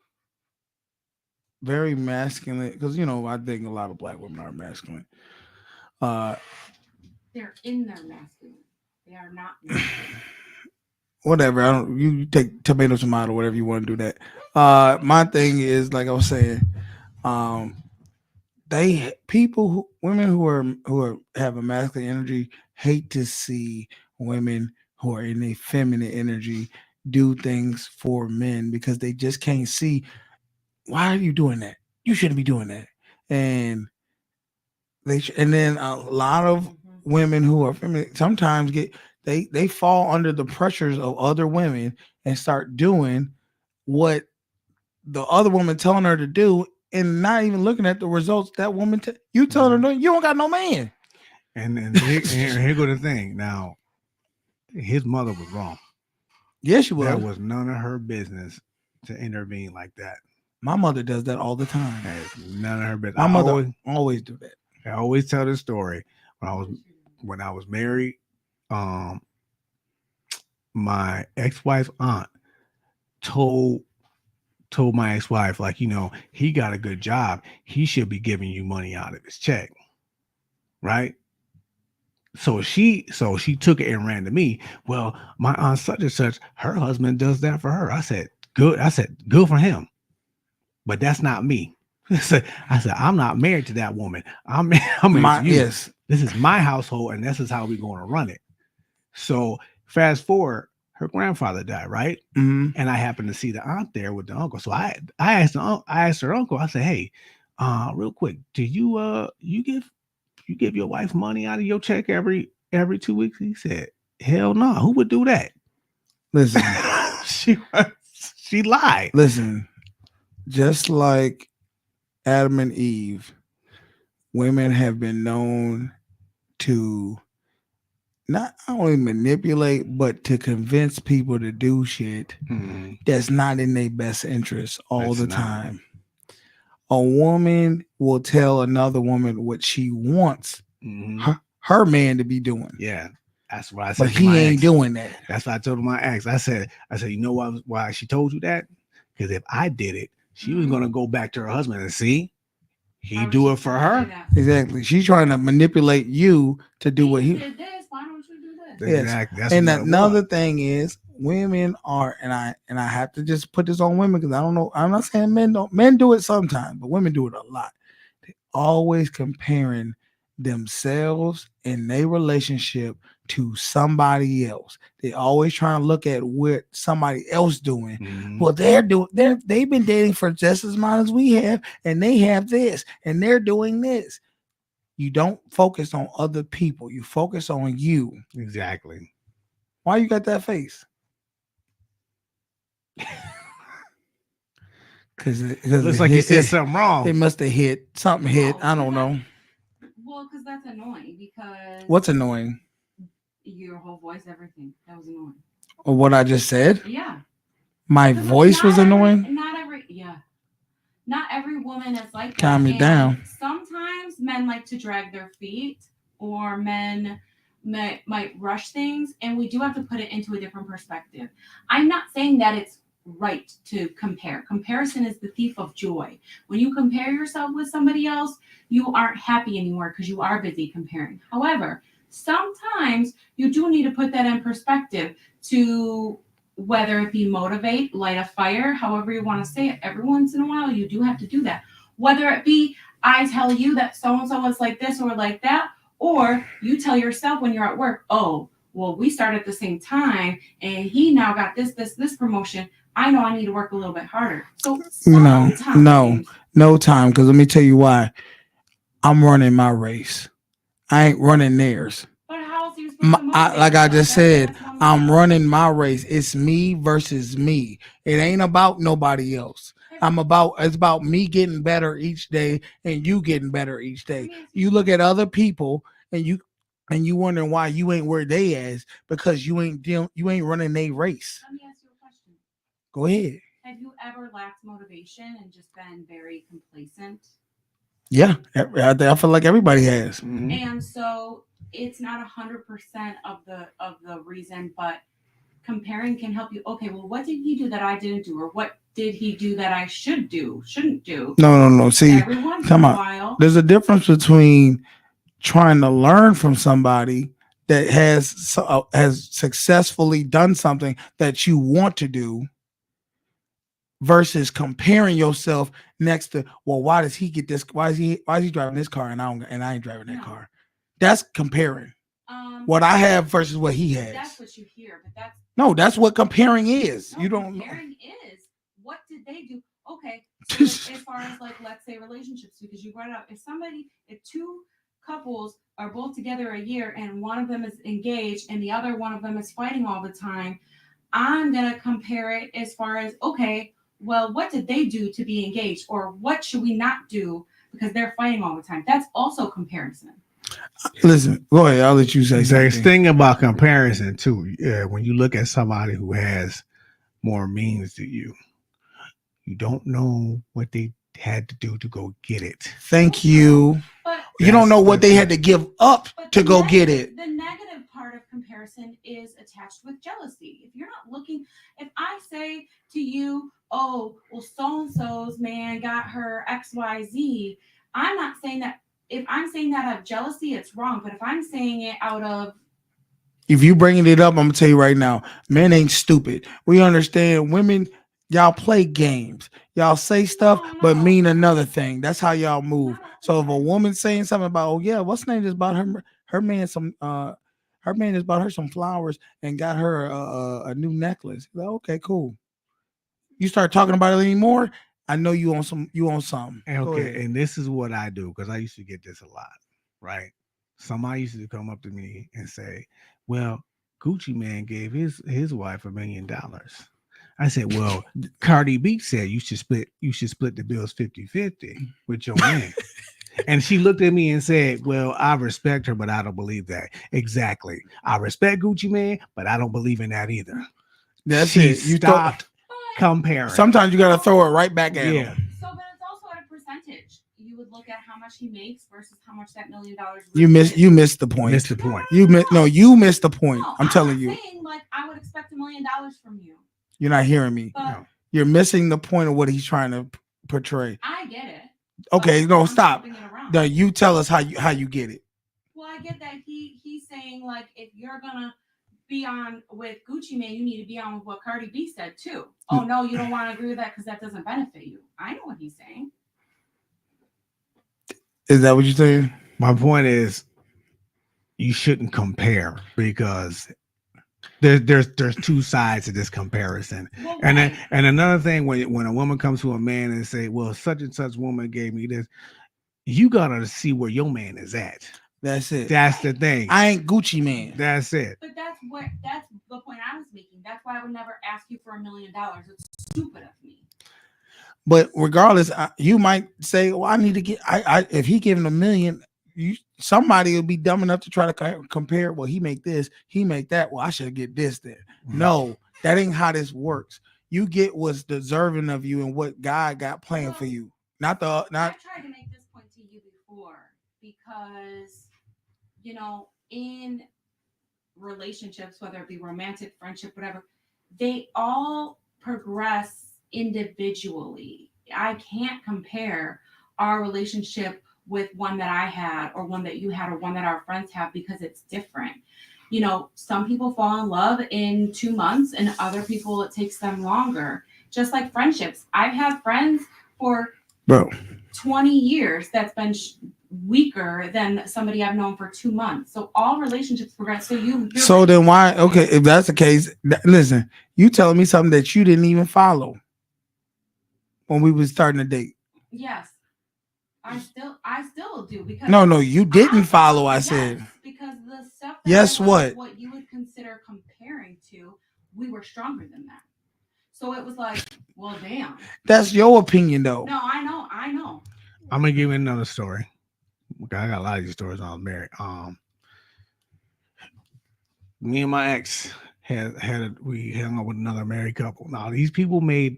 very masculine, because I think a lot of black women are masculine. They're in their masculine. They are not masculine. Whatever. You take tomato, whatever you want to do that. My thing is, like I was saying, women who have a masculine energy hate to see women who are in a feminine energy do things for men because they just can't see, why are you doing that? You shouldn't be doing that. And then a lot of women who are feminine sometimes they fall under the pressures of other women and start doing what the other woman telling her to do, and not even looking at the results that woman. You telling her, no, you don't got no man. And here go the thing. Now, his mother was wrong. Yes, she was. That was none of her business to intervene like that. My mother does that all the time. That is none of her business. My mother always do that. I always tell this story. When I was married, my ex-wife's aunt told my ex-wife, like, he got a good job. He should be giving you money out of his check. Right? So she took it and ran to me. Well, my aunt such and such, her husband does that for her. I said, good. I said, good for him. But that's not me. I said, I'm not married to that woman. I'm married to you. Yes. This is my household, and this is how we're going to run it. So fast forward, her grandfather died, right? Mm-hmm. And I happened to see the aunt there with the uncle. So I asked her uncle. I said, hey, real quick, do you give your wife money out of your check every 2 weeks? He said, hell no. Who would do that? Listen, she lied. Listen, just like Adam and Eve, women have been known to not only manipulate, but to convince people to do shit that's not in their best interest all the time. A woman will tell another woman what she wants her man to be doing. Yeah, that's what I said. But he ain't doing that. That's what I told my ex. I said, you know why she told you that? Because if I did it, she was gonna go back to her husband and see he do it for her. Exactly. She's trying to manipulate you to do what he did this. Why don't you do this? Yes. Exactly. That's and another thing is, women are, and I have to just put this on women because I don't know. I'm not saying men don't. Men do it sometimes, but women do it a lot. They always comparing themselves and their relationship to somebody else. They always trying to look at what somebody else doing. Well, they've been dating for just as much as we have, and they have this, and they're doing this. You don't focus on other people. You focus on you. Exactly. Why you got that face? Because it looks like you said something wrong. It must have hit. Something hit. I don't know. Well, because that's annoying. Because what's annoying? Your whole voice, everything. That was annoying. Or what I just said? Yeah. My voice was annoying? Not every woman is like that. Calm me down. Sometimes men like to drag their feet, or men might rush things, and we do have to put it into a different perspective. I'm not saying that it's right to compare. Comparison is the thief of joy. When you compare yourself with somebody else, you aren't happy anymore because you are busy comparing. However, sometimes you do need to put that in perspective to whether it be motivate, light a fire, however you want to say it. Every once in a while, you do have to do that. Whether it be, I tell you that so-and-so is like this or like that, or you tell yourself when you're at work, oh, well, we started at the same time, and he now got this promotion. I know I need to work a little bit harder. So no time, because let me tell you why. I'm running my race. I ain't running theirs. Like I just said, I'm running my race. It's me versus me. It ain't about nobody else. It's about me getting better each day and you getting better each day. You look at other people and you wondering why you ain't where they is, because you ain't running their race. Let me ask you a question. Go ahead. Have you ever lacked motivation and just been very complacent? Yeah, I feel like everybody has. Mm-hmm. And so it's not 100% of the reason, but comparing can help you. Okay, well, what did he do that I didn't do, or what did he do that I shouldn't do? No. See, come on. There's a difference between trying to learn from somebody that has successfully done something that you want to do, versus comparing yourself next to, well, why does he get this? Why is he driving this car and I ain't driving that car? That's comparing what I have versus what he has. That's what you hear, but that's what comparing is. You don't. Comparing is what did they do? Okay, so as far as like, let's say relationships, because you brought it up, if two couples are both together a year and one of them is engaged and the other one of them is fighting all the time, I'm gonna compare it as far as, okay, well, what did they do to be engaged? Or what should we not do because they're fighting all the time? That's also comparison. Listen, go ahead. I'll let you say There's something. thing about comparison too. When you look at somebody who has more means than you don't know what they had to do to go get it. Thank you. But You don't know what That's they had to give up to go get it. The negative part of comparison is attached with jealousy. If you're not looking, if I say to you, oh, well, so-and-so's man got her XYZ, I'm not saying that. If I'm saying that out of jealousy, it's wrong. But if I'm saying it out of, If you bringing it up, I'm gonna tell you right now, men ain't stupid. We understand women. Y'all play games. Y'all say stuff, but mean another thing. That's how y'all move. So if a woman saying something about, oh yeah, what's the name just bought her man some her man just bought her some flowers and got her a new necklace. Like, okay, cool. You start talking about it anymore, I know you on something. Okay, and this is what I do because I used to get this a lot, right? Somebody used to come up to me and say, well, Gucci Man gave his wife $1 million. I said, well, Cardi B said you should split the bills 50-50 with your man. And she looked at me and said, well, I respect her, but I don't believe that. Exactly. I respect Gucci Man, but I don't believe in that either. That's it. You stopped comparing. Sometimes you gotta throw it right back at him. so, but it's also at a percentage. You would look at how much he makes versus how much that $1 million. You missed the point. Missed the point. You missed the point. No, I'm telling you. Saying, like, I would expect $1 million from you. You're not hearing me. But you're missing the point of what he's trying to portray. I get it. Okay, no, stop. Now you tell us how you get it. Well, I get that he's saying, like, if you're gonna be on with Gucci Man, you need to be on with what Cardi B said too. Oh no, you don't want to agree with that because that doesn't benefit you. I know what he's saying. Is that what you're saying? My point is, you shouldn't compare because there's two sides to this comparison. Well, and then, and another thing, when a woman comes to a man and say, well, such and such woman gave me this, you gotta see where your man is at. That's it. That's the thing. I ain't Gucci Man. That's it. But that's the point I was making. That's why I would never ask you for $1 million. It's stupid of me. But regardless, you might say, well, I need to get if he giving $1 million, somebody will be dumb enough to try to compare. Well, he make this, he make that. Well, I should get this then. No, that ain't how this works. You get what's deserving of you and what God got planned for you. I tried to make this point to you before because, you know, in relationships, whether it be romantic, friendship, whatever, they all progress individually. I can't compare our relationship with one that I had or one that you had or one that our friends have because it's different. You know, some people fall in love in 2 months and other people, it takes them longer. Just like friendships. I've had friends for 20 years that's been weaker than somebody I've known for 2 months. So all relationships progress. So then why? Okay, if that's the case, listen, you telling me something that you didn't even follow when we was starting to date. Yes. I still do because no, you didn't follow. I said because the stuff what you would consider comparing to, we were stronger than that. So it was like, well, damn. That's your opinion, though. No, I know. I'm gonna give you another story. Okay, I got a lot of these stories on married. Me and my ex we hung out with another married couple. Now these people made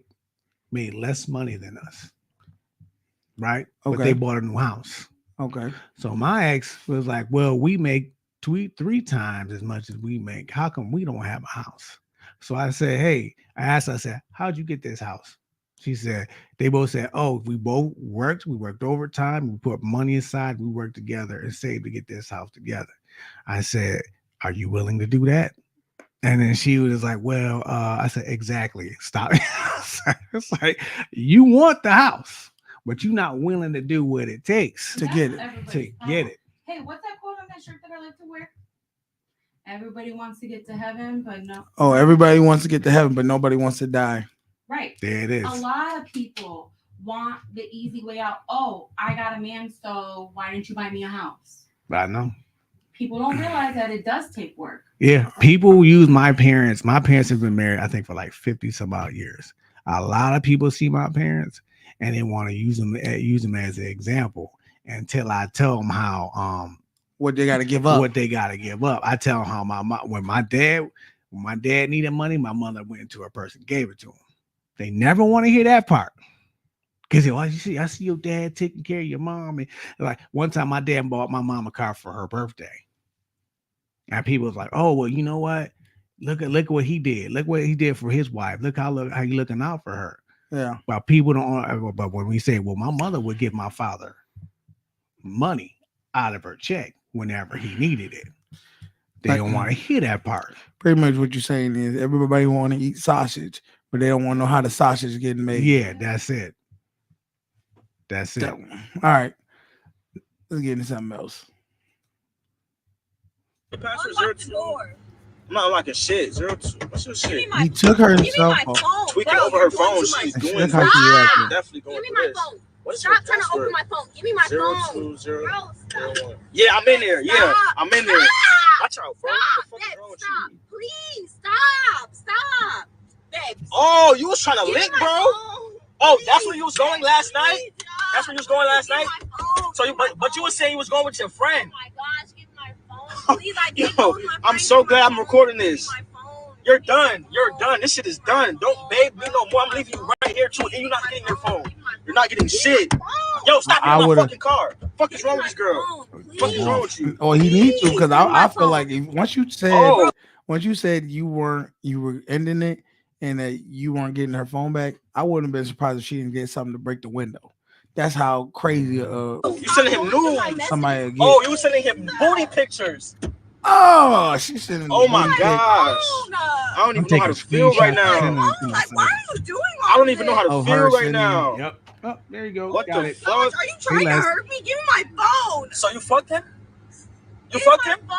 less money than us. Right? Okay. But they bought a new house. Okay. So my ex was like, well, we make 3 times as much as we make. How come we don't have a house? So I said, hey, I said, how'd you get this house? They both said, oh, we both worked. We worked overtime. We put money aside. We worked together and saved to get this house together. I said, are you willing to do that? And then she was like, well, I said, exactly. Stop. It's like, you want the house, but you're not willing to do what it takes to get it. Hey, what's that quote on that shirt that I like to wear? Everybody wants to get to heaven, but no. Oh, everybody wants to get to heaven, but nobody wants to die. Right. There it is. A lot of people want the easy way out. Oh, I got a man, so why didn't you buy me a house? I know. People don't realize that it does take work. Yeah. People use my parents. My parents have been married, I think, for like 50 some odd years. a lot of people see my parents and they want to use them as an example until I tell them how what they got to give up. What they got to give up. I tell them how when my dad needed money, my mother went to a person, gave it to him. They never want to hear that part. Because I see your dad taking care of your mom. And like one time my dad bought my mom a car for her birthday. And people was like, oh, well, you know what? Look at what he did. Look what he did for his wife. Look how you looking out for her. Yeah. But people don't. But when we say, well, my mother would give my father money out of her check whenever he needed it. They don't want to hear that part. Pretty much what you're saying is everybody want to eat sausage, but they don't want to know how the sausage is getting made. Yeah, that's it. That's it. All right. Let's get into something else. The password 02. I'm not unlocking shit. 02. What's your shit? He took her cell phone. Tweaking over her phone. She's doing how she reacted. definitely going Give me for my this. phone. What's Stop your trying to open password? my phone. Give me my phone. 02001. Yeah, I'm in there. Yeah, I'm in there. Watch out, bro. What the fuck is wrong with you? Please stop. Babe. Oh, you was trying to link, bro? Oh, that's where you was going last night? That's where you was going last night? So but you were saying you was going with your friend. Oh my gosh, give me my phone. Please, I can't Yo, hold my I'm phone. so glad I'm recording this. Give me my phone. You're done. You're done. This shit is done. Don't babe me no more. I'm leaving you right here too. And you're not getting your phone. You're not getting shit. Yo, stop in my fucking car. What the fuck is wrong with this girl? What the fuck is wrong with you? Oh, he needs to because I feel like once you said you were ending it and that you weren't getting her phone back, I wouldn't have been surprised if she didn't get something to break the window. That's how crazy You sending him nudes. somebody get. Oh, you were sending him booty pictures. Oh, she's sending. Oh my gosh. I don't even know how to feel right now. Like, why are you doing all I don't even know how to feel right now. Yep. Oh, there you go. What Got the it. fuck? Are you trying to hurt me? Give me my phone. So you fucked him? You Give fucked me him? my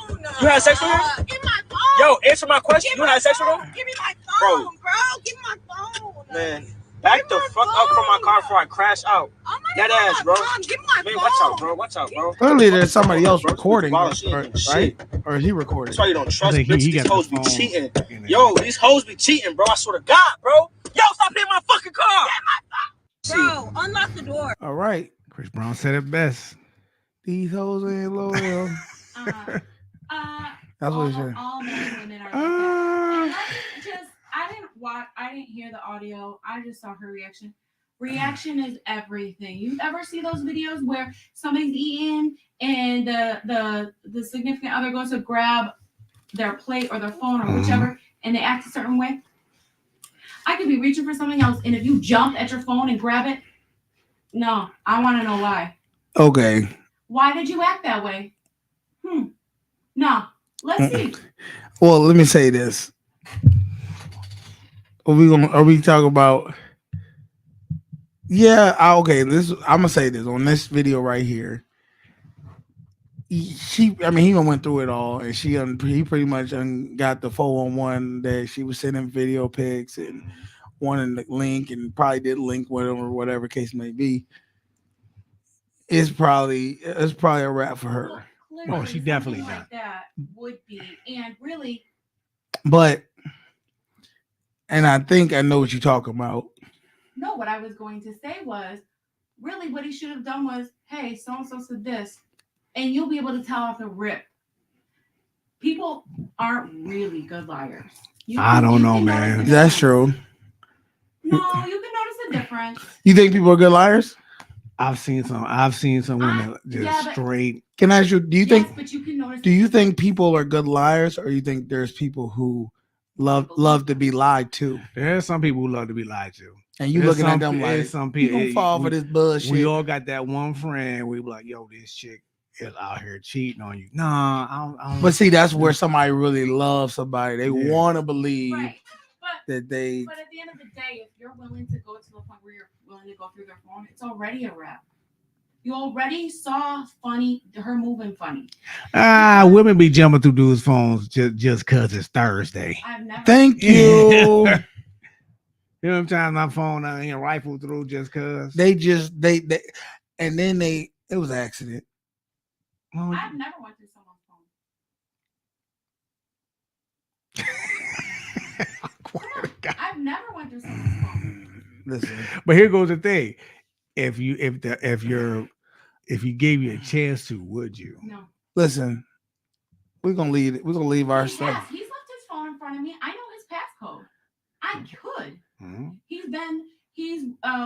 phone. You had sex with him? Give me my phone. Yo, answer my question. Give You me had my sex with phone. him? Give me my phone, bro. Give me my phone. Man, back the fuck up from my car before I crash out. Oh my That God, ass, bro. Mom, give me my Man, phone. watch out, bro. Watch out, bro. Clearly, there's somebody else Bro, recording, bottle, right? she ain't doing shit. Or is he recording? That's why you don't trust I think bitches. he These got hoes the be phone cheating. in there. Yo, these hoes be cheating, bro. I swear to God, bro. Yo, stop hitting my fucking car. Bro, unlock the door. All right. Chris Brown said it best. These hoes ain't loyal. That's what he said. All men and women are like that. And I didn't hear the audio. I just saw her reaction. Reaction is everything. You ever see those videos where somebody's eating and the significant other goes to grab their plate or their phone or whichever, and they act a certain way? I could be reaching for something else, and if you jump at your phone and grab it, no, I want to know why. Okay. Why did you act that way? No, let's see. Well, let me say this. Are we talking about? Yeah. Okay. I'm gonna say this on this video right here. He went through it all, and he pretty much got the 411 that she was sending video pics and wanting the link, and probably did link with him or whatever case may be. It's probably a wrap for her. Well, Oh, she definitely something done. like that would be, and really, But, and I think I know what you're talking about. no. What I was going to say was, really, what he should have done was, hey, so and so said this, and you'll be able to tell off the rip. People aren't really good liars. I don't know, can notice man. the That's difference. true. No, you can notice the difference. You think people are good liars? I've seen some women just straight. Can I ask you? Do you Yes, think? but you can notice. Do you think people are good liars, or you think there's people who love to be lied to? There's some people who love to be lied to. And you There's looking at them like, some you people gonna fall for this bullshit. We all got that one friend. We be like, yo, this chick is out here cheating on you. Nah, I don't. But see, that's where somebody really loves somebody. They Yeah. want to believe Right. that they. But at the end of the day, if you're willing to go to the point where you're willing to go through their phone, it's already a wrap. You already saw her moving funny. Women be jumping through dudes' phones just cause it's Thursday. I've never. Thank you. You know, sometimes my phone rifle through just cause They and then it was an accident. Well, I've never went through someone's phone. I've never went through someone's phone. Listen. But here goes the thing: if you gave you a chance to, would you? No. Listen, we're gonna leave our stuff. Yes, he's left his phone in front of me. I know his passcode. I could. Mm-hmm. He's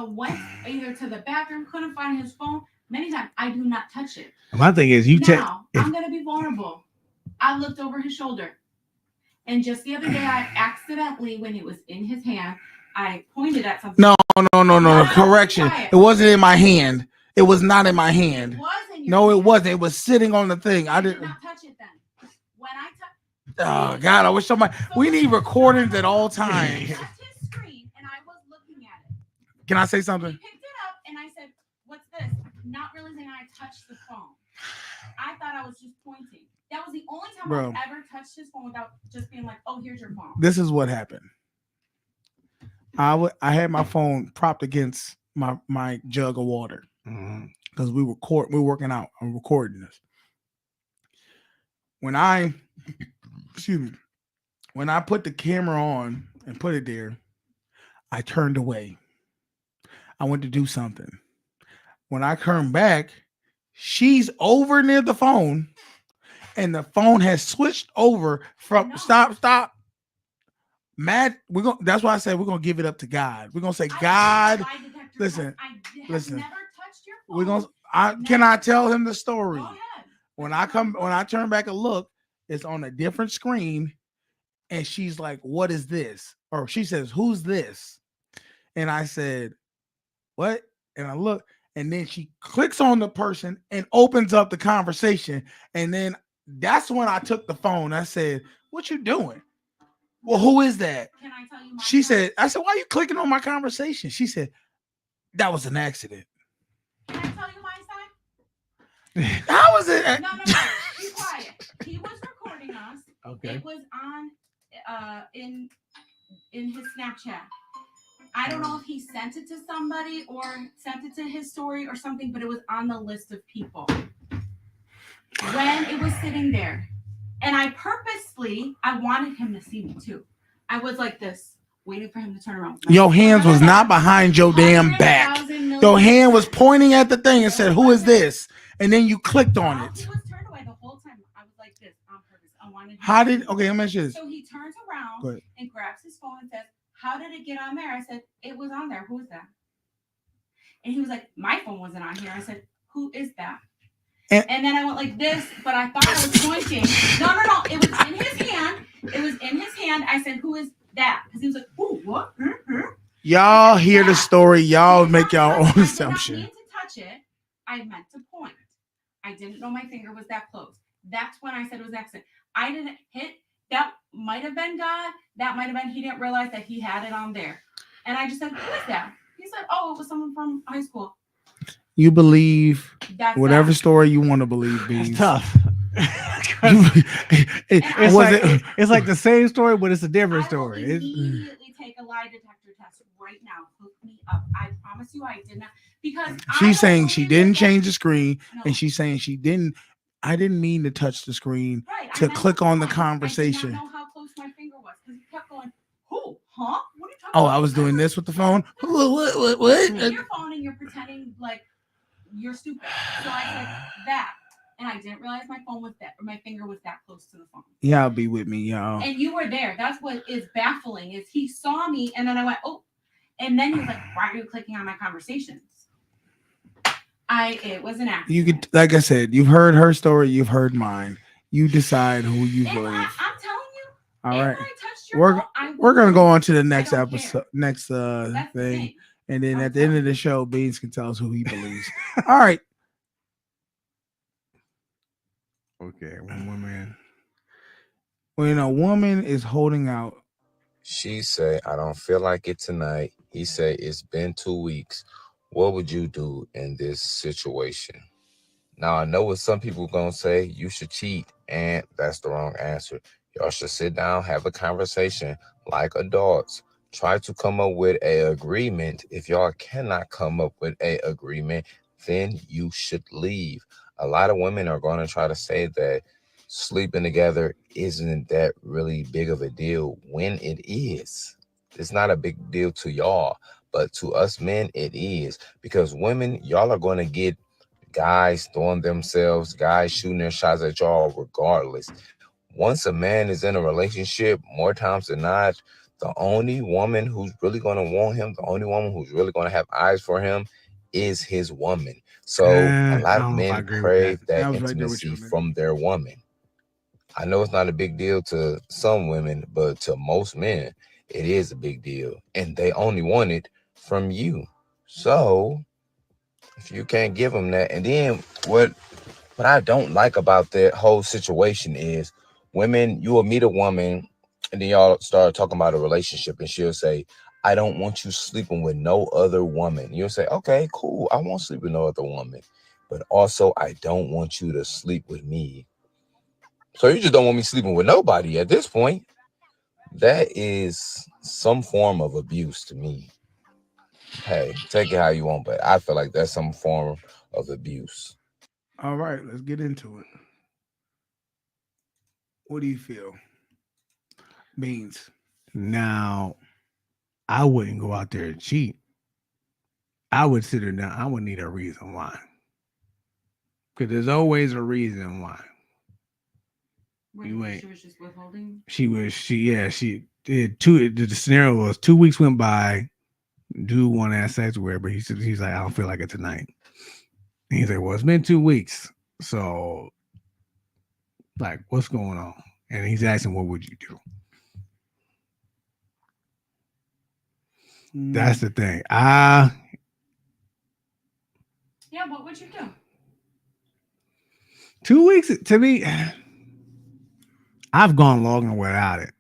went either to the bathroom, couldn't find his phone many times. I do not touch it. My thing is, I'm gonna be vulnerable. I looked over his shoulder, and just the other day, I accidentally, when it was in his hand, I pointed at something. No. Correction. It wasn't in my hand. It was not in my hand. It was in your No, hand. it wasn't. It was sitting on the thing. I did didn't. not touch it then. When I touched. Oh God! I wish somebody. We need recordings at all times. His screen, and I was looking at it. Can I say something? He picked it up, and I said, "What's this?" Not realizing I touched the phone. I thought I was just pointing. That was the only time I've ever touched his phone without just being like, "Oh, here's your phone." This is what happened. I had my phone propped against my jug of water because we were working out. I'm recording this. When I put the camera on and put it there, I turned away. I went to do something. When I turned back, she's over near the phone, and the phone has switched over from stop. Matt, that's why I said we're gonna give it up to God. We're gonna say, God, listen. Never touched your phone. We're gonna. Can I tell him the story? When I turn back and look, it's on a different screen, and she's like, "What is this?" Or she says, "Who's this?" And I said, "What?" And I look, and then she clicks on the person and opens up the conversation, and then that's when I took the phone. I said, "What you doing?" Well, who is that? Can I tell you She said, I said, "Why are you clicking on my conversation?" She said, "That was an accident." Can I tell you my side? How was it? No. Be quiet. He was recording us. Okay. It was on in his Snapchat. I don't know if he sent it to somebody or sent it to his story or something, but it was on the list of people. When it was sitting there. And I wanted him to see me too. I was like this, waiting for him to turn around. Your hands was not behind your damn back. Your hand was pointing at the thing and said, "Who is this?" And then you clicked on it. He was turned away the whole time. I was like this on purpose. I wanted him Okay, let me ask you this. So he turns around and grabs his phone and says, "How did it get on there?" I said, "It was on there. Who is that?" And he was like, "My phone wasn't on here." I said, "Who is that?" And then I went like this, but I thought I was pointing. No. It was in his hand. I said, "Who is that?" Because he was like, "Ooh, what?" Y'all hear the story. Y'all make your own assumption. I didn't mean to touch it. I meant to point. I didn't know my finger was that close. That's when I said it was an accident. I didn't hit. That might have been God. That might have been he didn't realize that he had it on there. And I just said, "Who is that?" He said, "Oh, it was someone from high school." You believe whatever story you want to believe, Beans. It's tough. It's like the same story, but it's a different story. Immediately take a lie detector test right now. Hook me up. I promise you, I did not. Because she's saying she didn't change the screen, and she's saying she didn't. I didn't mean to touch the screen to click on the conversation. I did not know how close my finger was because he kept going. Who? Huh? What are you talking Oh, about? I was doing this with the phone. What? Your phone, and you're pretending like you're stupid. So I said that, and I didn't realize my phone was that, or my finger was that close to the phone. Y'all be with me, y'all. And you were there. That's what is baffling. Is he saw me, and then I went, "Oh," and then he was like, "Why are you clicking on my conversations?" It was an accident. You could, like I said, you've heard her story. You've heard mine. You decide who you believe. I'm telling you. All right. We're gonna go on to the next episode, thing. And then at the end of the show, Beans can tell us who he believes. All right. Okay, one more man. When a woman is holding out, she say, "I don't feel like it tonight." He say, "It's been 2 weeks." What would you do in this situation? Now, I know what some people gonna say, you should cheat, and that's the wrong answer. Y'all should sit down, have a conversation like adults. Try to come up with an agreement. If y'all cannot come up with an agreement, then you should leave. A lot of women are going to try to say that sleeping together isn't that really big of a deal when it is. It's not a big deal to y'all, but to us men, it is. Because women, y'all are going to get guys throwing themselves, guys shooting their shots at y'all regardless. Once a man is in a relationship, more times than not, the only woman who's really going to want him, the only woman who's really going to have eyes for him is his woman. So a lot of men crave that intimacy from their woman. I know it's not a big deal to some women, but to most men, it is a big deal. And they only want it from you. So if you can't give them that, and then what I don't like about that whole situation is women, you will meet a woman and then y'all start talking about a relationship and she'll say, I don't want you sleeping with no other woman. You'll say, okay, cool. I won't sleep with no other woman. But also, I don't want you to sleep with me. So you just don't want me sleeping with nobody at this point. That is some form of abuse to me. Hey, take it how you want, but I feel like that's some form of abuse. All right, let's get into it. What do you feel? Beans. Now, I wouldn't go out there and cheat. I would sit her down. I would need a reason why. Because there's always a reason why. She was just withholding? She did the scenario was 2 weeks went by. Dude wanted to have sex with her, but he's like, I don't feel like it tonight. And he's like, well, it's been 2 weeks. So, like, what's going on? And he's asking, what would you do? That's the thing. Yeah, what would you do? 2 weeks, to me, I've gone longer without it.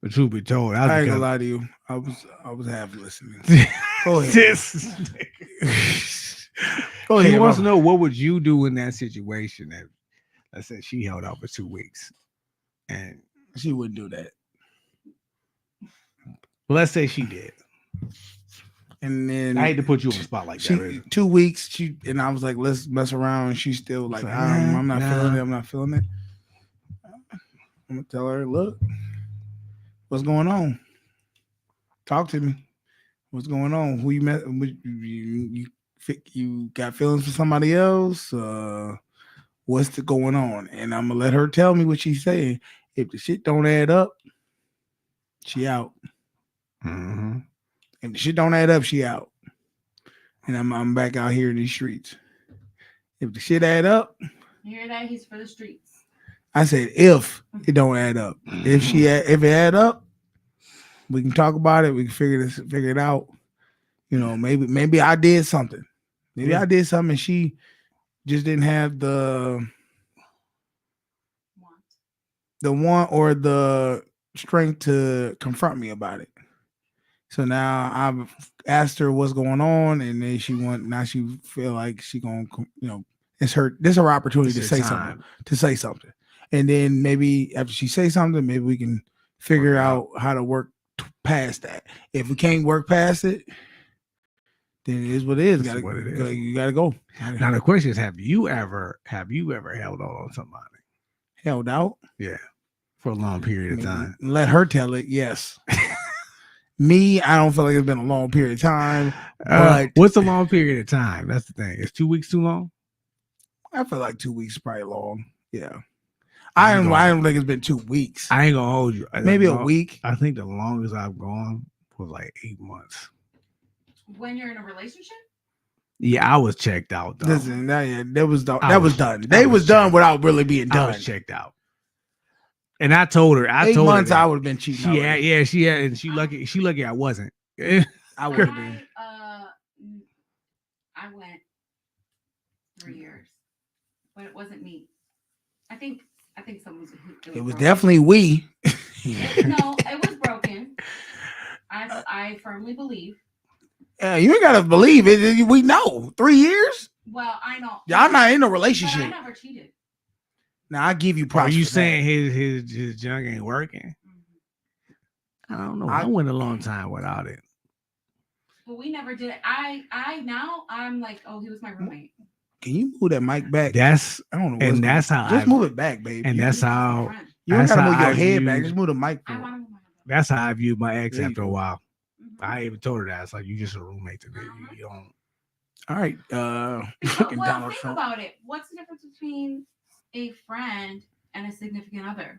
But truth be told, I ain't gonna lie to you. I was half listening. Go ahead. Go ahead. He wants to know, what would you do in that situation? That I said she held out for 2 weeks, and she wouldn't do that. Well, let's say she did. And then I hate to put you on the spot like that. Really. 2 weeks, and I was like, let's mess around. And she's still like, I'm not feeling it. I'm not feeling it. I'm gonna tell her, look, what's going on? Talk to me. What's going on? Who you met? You got feelings for somebody else? What's going on? And I'm gonna let her tell me what she's saying. If the shit don't add up, she out. Mm-hmm. If the shit don't add up, she out. And I'm back out here in these streets. If the shit add up, you hear that? He's for the streets. I said if it don't add up. If it add up, we can talk about it. We can figure it out. You know, maybe I did something. Maybe I did something and she just didn't have the want or the strength to confront me about it. So now I've asked her what's going on, and then she feel like she gonna, it's her opportunity to say something. And then maybe after she say something, maybe we can figure out how to work past that. If we can't work past it, then it is what it is. You gotta go. Now the question is, have you ever held out on somebody? Held out? Yeah. For a long period of time. Let her tell it, yes. Me, I don't feel like it's been a long period of time. But what's a long period of time? That's the thing. Is 2 weeks too long? I feel like 2 weeks is probably long. Yeah. I don't think it's been 2 weeks. I ain't gonna hold you. Maybe a week. I think the longest I've gone was like 8 months. When you're in a relationship? Yeah, I was checked out though. Listen, that was done. They was done without really being done. I was checked out. And I told her, 8 months I would have been cheating. She had, and she lucky I wasn't. I would have been. I went 3 years, but it wasn't me. I think someone was. It was definitely we. No, it was broken. I firmly believe. You ain't gotta believe it. We know 3 years. Well, I know. Y'all not in a relationship. But I never cheated. Now I give you props. Are you saying his junk ain't working? I don't know. I went a long time without it. But we never did it. I'm like, oh, he was my roommate. Can you move that mic back? I don't know. And that's how. Just move it back, baby. And that's how. You don't gotta move your head back. Just move the mic. That's how I viewed my ex after a while. I even told her that. It's like, you just a roommate to me. You don't. All right. Fucking Donald Trump. About it. What's the difference between a friend and a significant other?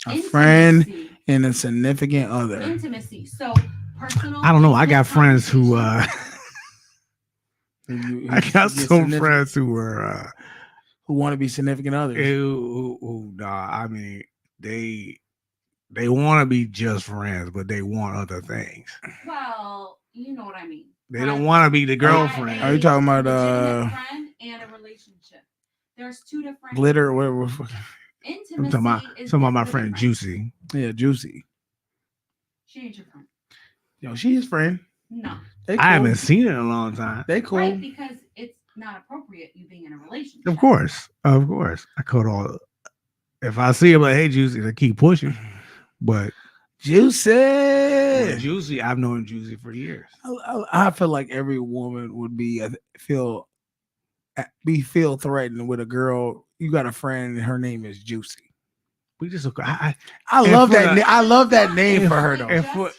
A friend and a significant other. Intimacy. So personal. I don't know. I got friends who I got some friends who were who want to be significant others. I mean, they want to be just friends, but they want other things. Well, you know what I mean. They don't want to be the girlfriend. Are you talking about friend and a relationship? There's two different glitter or whatever. Intimacy. I'm talking about my friend Juicy. Yeah, Juicy. She ain't your friend. Yo, she is friend. No. Cool. I haven't seen her in a long time. They cool. Right, because it's not appropriate you being in a relationship. Of course. I could all. If I see her, like, hey, Juicy, I keep pushing. But Juicy, I've known Juicy for years. I feel like every woman would feel threatened with a girl. You got a friend, and her name is Juicy. We just I love that. I love that name for her though.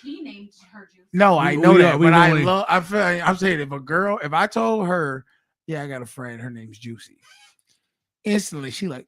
He named her Juicy. No, I know that, but I'm saying if I told her, yeah, I got a friend, her name's Juicy. Instantly, she like,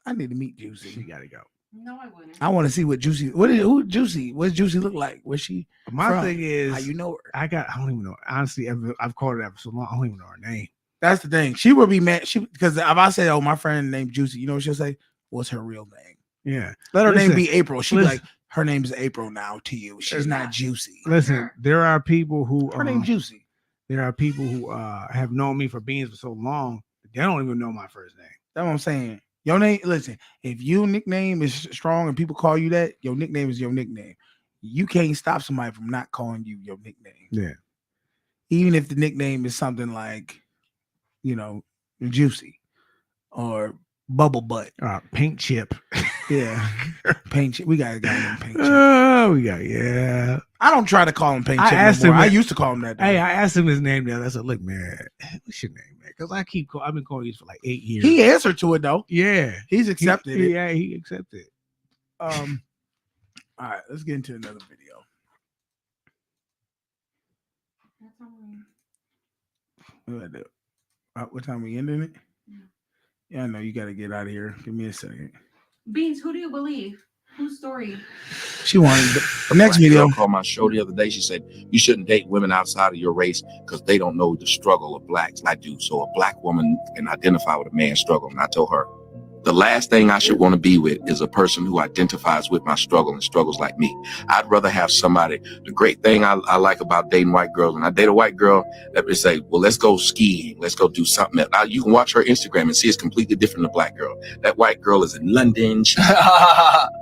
I need to meet Juicy. She gotta go. No, I wouldn't. I want to see what Juicy. Who Juicy? What's Juicy look like? Where's she? My thing is, how you know her? I don't even know. Honestly, I've called her that for so long. I don't even know her name. That's the thing. She would be mad. Because if I say, "Oh, my friend named Juicy," you know what she'll say? What's her real name? Yeah. Let her name be April. She'd be like, her name's April now to you. She's not Juicy. Listen, there are people who her name's Juicy. There are people who have known me for beans for so long they don't even know my first name. That's what I'm saying. Your name, listen, if your nickname is strong and people call you that, your nickname is your nickname. You can't stop somebody from not calling you your nickname. Yeah. Even if the nickname is something like, Juicy or Bubble Butt. Paint Chip. Yeah. Paint Chip. We got a guy named Paint Chip. Yeah. I don't try to call him Paint Chip anymore. I used to call him that. Hey, I asked him his name the other day. I said, look, man, what's your name, man? Because I've been calling you for like 8 years. He answered to it though. Yeah. He's accepted it. Yeah, he accepted it. All right, let's get into another video. What time we ending it? Yeah, I know you got to get out of here. Give me a second. Beans, who do you believe? Whose story? She wanted the next video. Called my show the other day. She said you shouldn't date women outside of your race because they don't know the struggle of blacks. I do. So a black woman can identify with a man's struggle. And I told her, the last thing I should want to be with is a person who identifies with my struggle and struggles like me. I'd rather have somebody. The great thing I like about dating white girls, when I date a white girl, let me say, well, let's go skiing. Let's go do something else. Now, you can watch her Instagram and see it's completely different than a black girl. That white girl is in London.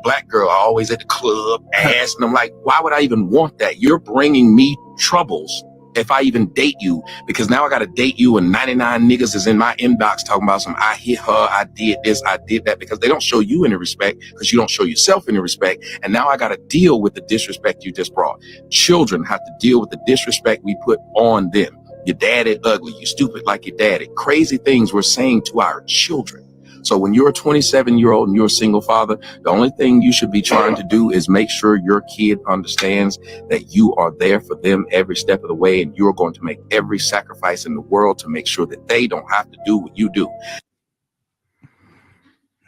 Black girl always at the club, ass. And I'm like, why would I even want that? You're bringing me troubles if I even date you, because now I got to date you and 99 niggas is in my inbox talking about some, I hit her, I did this, I did that, because they don't show you any respect because you don't show yourself any respect. And now I got to deal with the disrespect you just brought. Children have to deal with the disrespect we put on them. Your daddy ugly, you stupid like your daddy. Crazy things we're saying to our children. So when you're a 27-year-old and you're a single father, the only thing you should be trying to do is make sure your kid understands that you are there for them every step of the way, and you're going to make every sacrifice in the world to make sure that they don't have to do what you do.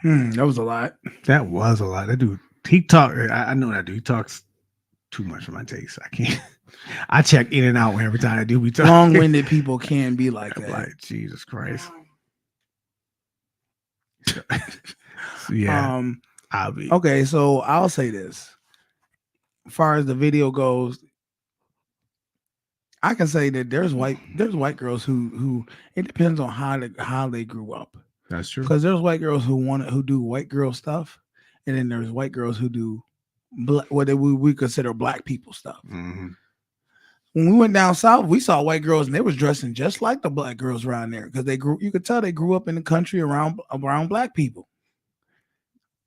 That was a lot. That was a lot. That dude, he talk. I know that dude. He talks too much for my taste. I can't. I check in and out every time I do. We talk. Long-winded people can be like that. Like Jesus Christ. Yeah. I'll be okay. So I'll say this: as far as the video goes, I can say that there's white girls who it depends on how they grew up. That's true. Because there's white girls who do white girl stuff, and then there's white girls who do what we consider black people stuff. Mm-hmm. When we went down south, we saw white girls and they was dressing just like the black girls around there because you could tell they grew up in the country around black people.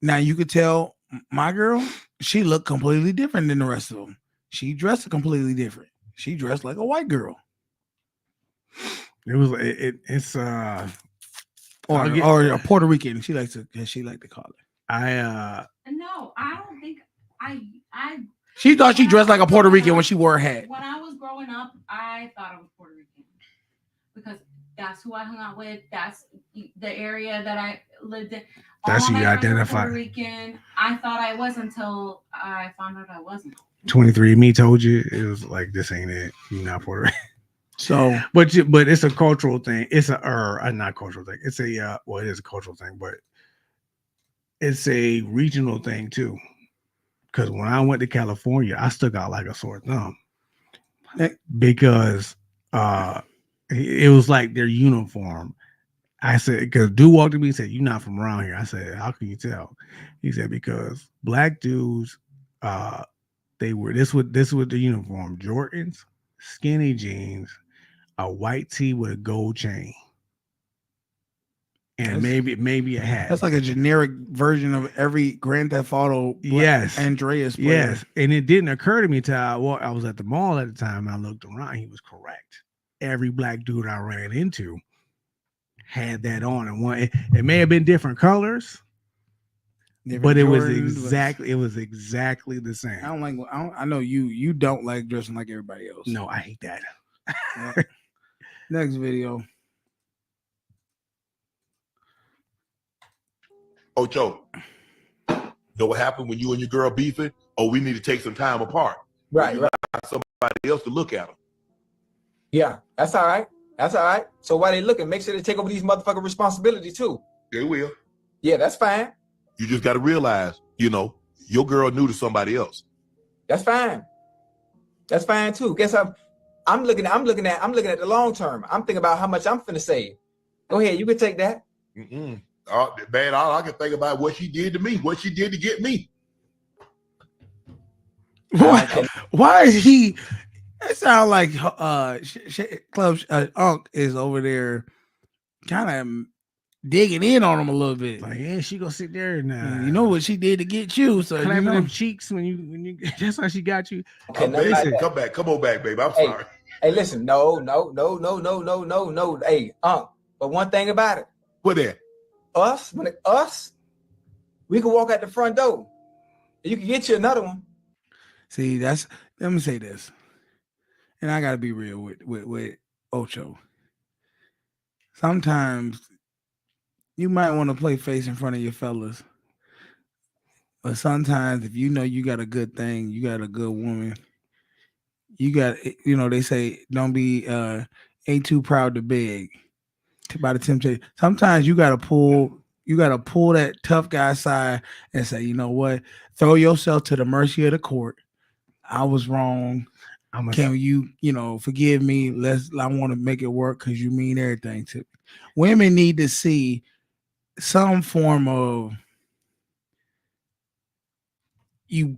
Now you could tell my girl, she looked completely different than the rest of them. She dressed completely different. She dressed like a white girl. It's or a Puerto Rican. She like to call it. No, I don't think She thought she dressed like a Puerto Rican when she wore a hat. When I was growing up, I thought I was Puerto Rican because that's who I hung out with. That's the area that I lived in. That's who you identify. Puerto Rican. I thought I was until I found out I wasn't. 23andMe told you it was like, this ain't it. You're not Puerto Rican. So, but it's a cultural thing. It's a not cultural thing. It's a well, it is a cultural thing, but it's a regional thing too. Because when I went to California, I stuck out like a sore thumb because it was like their uniform. I said, because dude walked to me and said, "You're not from around here." I said, "How can you tell?" He said, "Because black dudes, they were this was the uniform: Jordans, skinny jeans, a white tee with a gold chain, and maybe a hat." That's like a generic version of every Grand Theft Auto. Yes, Andreas player. Yes, and it didn't occur to me till I was at the mall at the time and I looked around. He was correct. Every black dude I ran into had that on, and one it may have been different colors, but it was exactly the same. I know you don't like dressing like everybody else. No, I hate that. Next video. Ocho, know what happened when you and your girl beefing? Oh, we need to take some time apart. Right. Somebody else to look at them. Yeah, that's all right. That's all right. So while they looking, make sure they take over these motherfucking responsibilities too. They will. Yeah, that's fine. You just got to realize, your girl knew to somebody else. That's fine. That's fine too. Guess I'm looking at the long term. I'm thinking about how much I'm finna save. Go ahead, you can take that. Man, all I can think about what she did to me, what she did to get me. Why is he? It sounds like Club Unk is over there, kind of digging in on him a little bit. Like, yeah, she gonna sit there and you know what she did to get you. So clapping them cheeks when you. That's how she got you. Come back, come on back, baby. I'm sorry. Hey, listen, no. Hey, but one thing about it. What that? Us, we can walk out the front door. You can get you another one. See, let me say this. And I gotta be real with Ocho. Sometimes you might want to play face in front of your fellas. But sometimes if you know you got a good thing, you got a good woman, you got, they say don't be ain't too proud to beg by the temptation. Sometimes you gotta pull that tough guy aside and say, you know what? Throw yourself to the mercy of the court. I was wrong. Can you forgive me? I want to make it work because you mean everything to me. Women need to see some form of you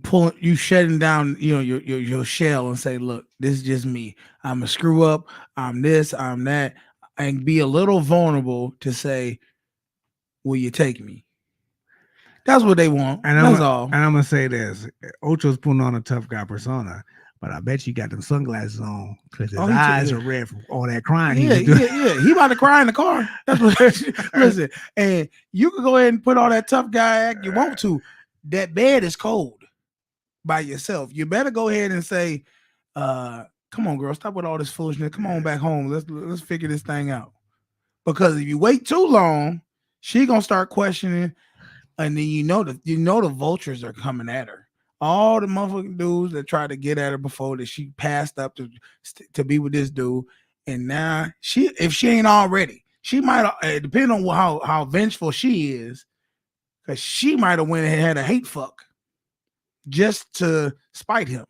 shutting down, your shell and say, look, this is just me. I'm a screw up. I'm this, I'm that, and be a little vulnerable to say, will you take me? That's what they want. And that's all. And I'm gonna say this: Ocho's putting on a tough guy persona, but I bet you got them sunglasses on because his eyes are red from all that crying. Yeah. He about to cry in the car. That's what. Listen, and you can go ahead and put all that tough guy act you want to. That bed is cold by yourself. You better go ahead and say, "Come on, girl, stop with all this foolishness. Come on back home. Let's figure this thing out." Because if you wait too long, she gonna start questioning. And then the vultures are coming at her. All the motherfucking dudes that tried to get at her before that she passed up to be with this dude, and now if she ain't already, she might depending on how vengeful she is, because she might have went and had a hate fuck just to spite him,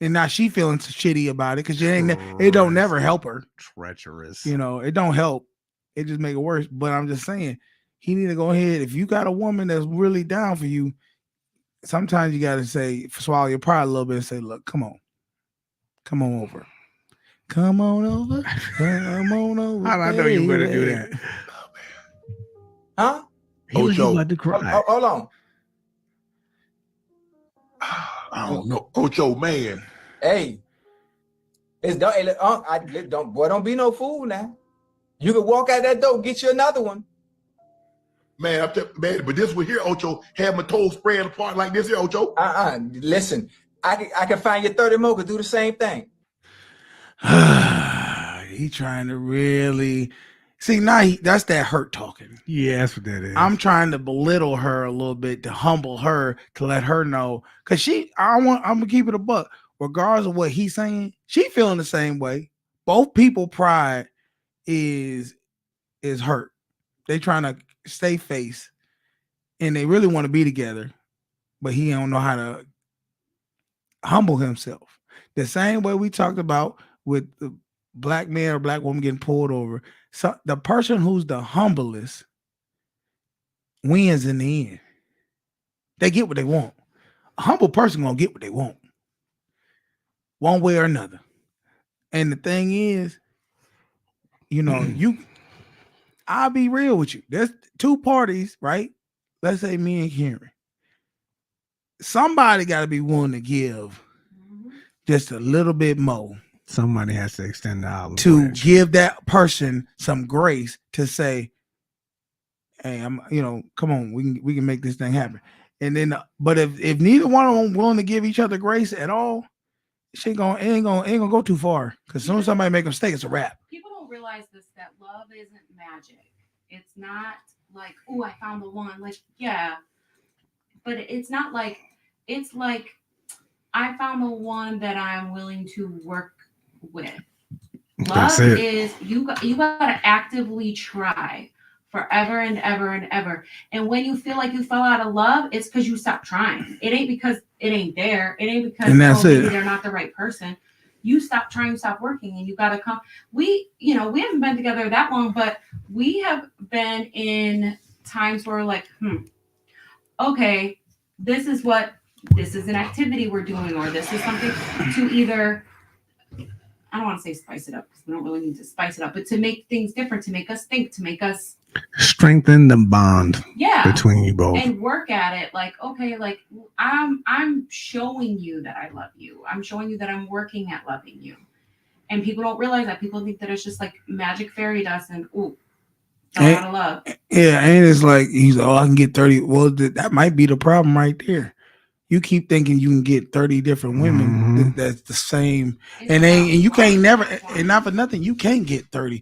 and now she feeling shitty about it because it don't never help her. Treacherous, it don't help. It just make it worse. But I'm just saying. He need to go ahead. If you got a woman that's really down for you, sometimes you got to swallow your pride a little bit and say, look, come on over. Come on over. How I know you better do that? Huh? Ocho. About to cry. Hold on. I don't know. Ocho, man. Hey. Don't be no fool now. You can walk out that door, get you another one. Man, man, but this one here, Ocho, had my toes spread apart like this here, Ocho. Listen, I can find you 30 more could do the same thing. He trying to really see now. That's that hurt talking. Yeah, that's what that is. I'm trying to belittle her a little bit to humble her to let her know because I'm gonna keep it a buck. Regardless of what he's saying, she feeling the same way. Both people pride is hurt. They trying to stay face and they really want to be together, but he don't know how to humble himself. The same way we talked about with the black man or black woman getting pulled over. So the person who's the humblest wins in the end. They get what they want. A humble person gonna get what they want, one way or another. And the thing is, I'll be real with you. There's two parties, right? Let's say me and Karen. Somebody got to be willing to give just a little bit more. Somebody has to extend the olive to branch. give that person some grace to say, "Hey, come on, we can make this thing happen." And then, but if neither one of them willing to give each other grace at all, it ain't gonna go too far. Because as soon as somebody make a mistake, it's a wrap. People don't realize that love isn't magic. It's not like, oh, I found the one. Like, yeah, but it's not like, it's like I found the one that I'm willing to work with. Love is you gotta actively try forever and ever and ever. And when you feel like you fell out of love, it's because you stopped trying. It ain't because it ain't there. It ain't because maybe they're not the right person. You stop trying, stop working, and you gotta come. We haven't been together that long, but we have been in times where like, okay, this is an activity we're doing, or this is something to either, I don't want to say spice it up because we don't really need to spice it up, but to make things different, to make us think, to make us strengthen the bond between you both and work at it. Like, okay, like I'm showing you that I love you. I'm showing you that I'm working at loving you. And people don't realize that. People think that it's just like magic fairy dust and fell out of love. Yeah, and it's like I can get 30. Well, that might be the problem right there. You keep thinking you can get 30 different women that's the same, and you can't never, and not for nothing, you can't get 30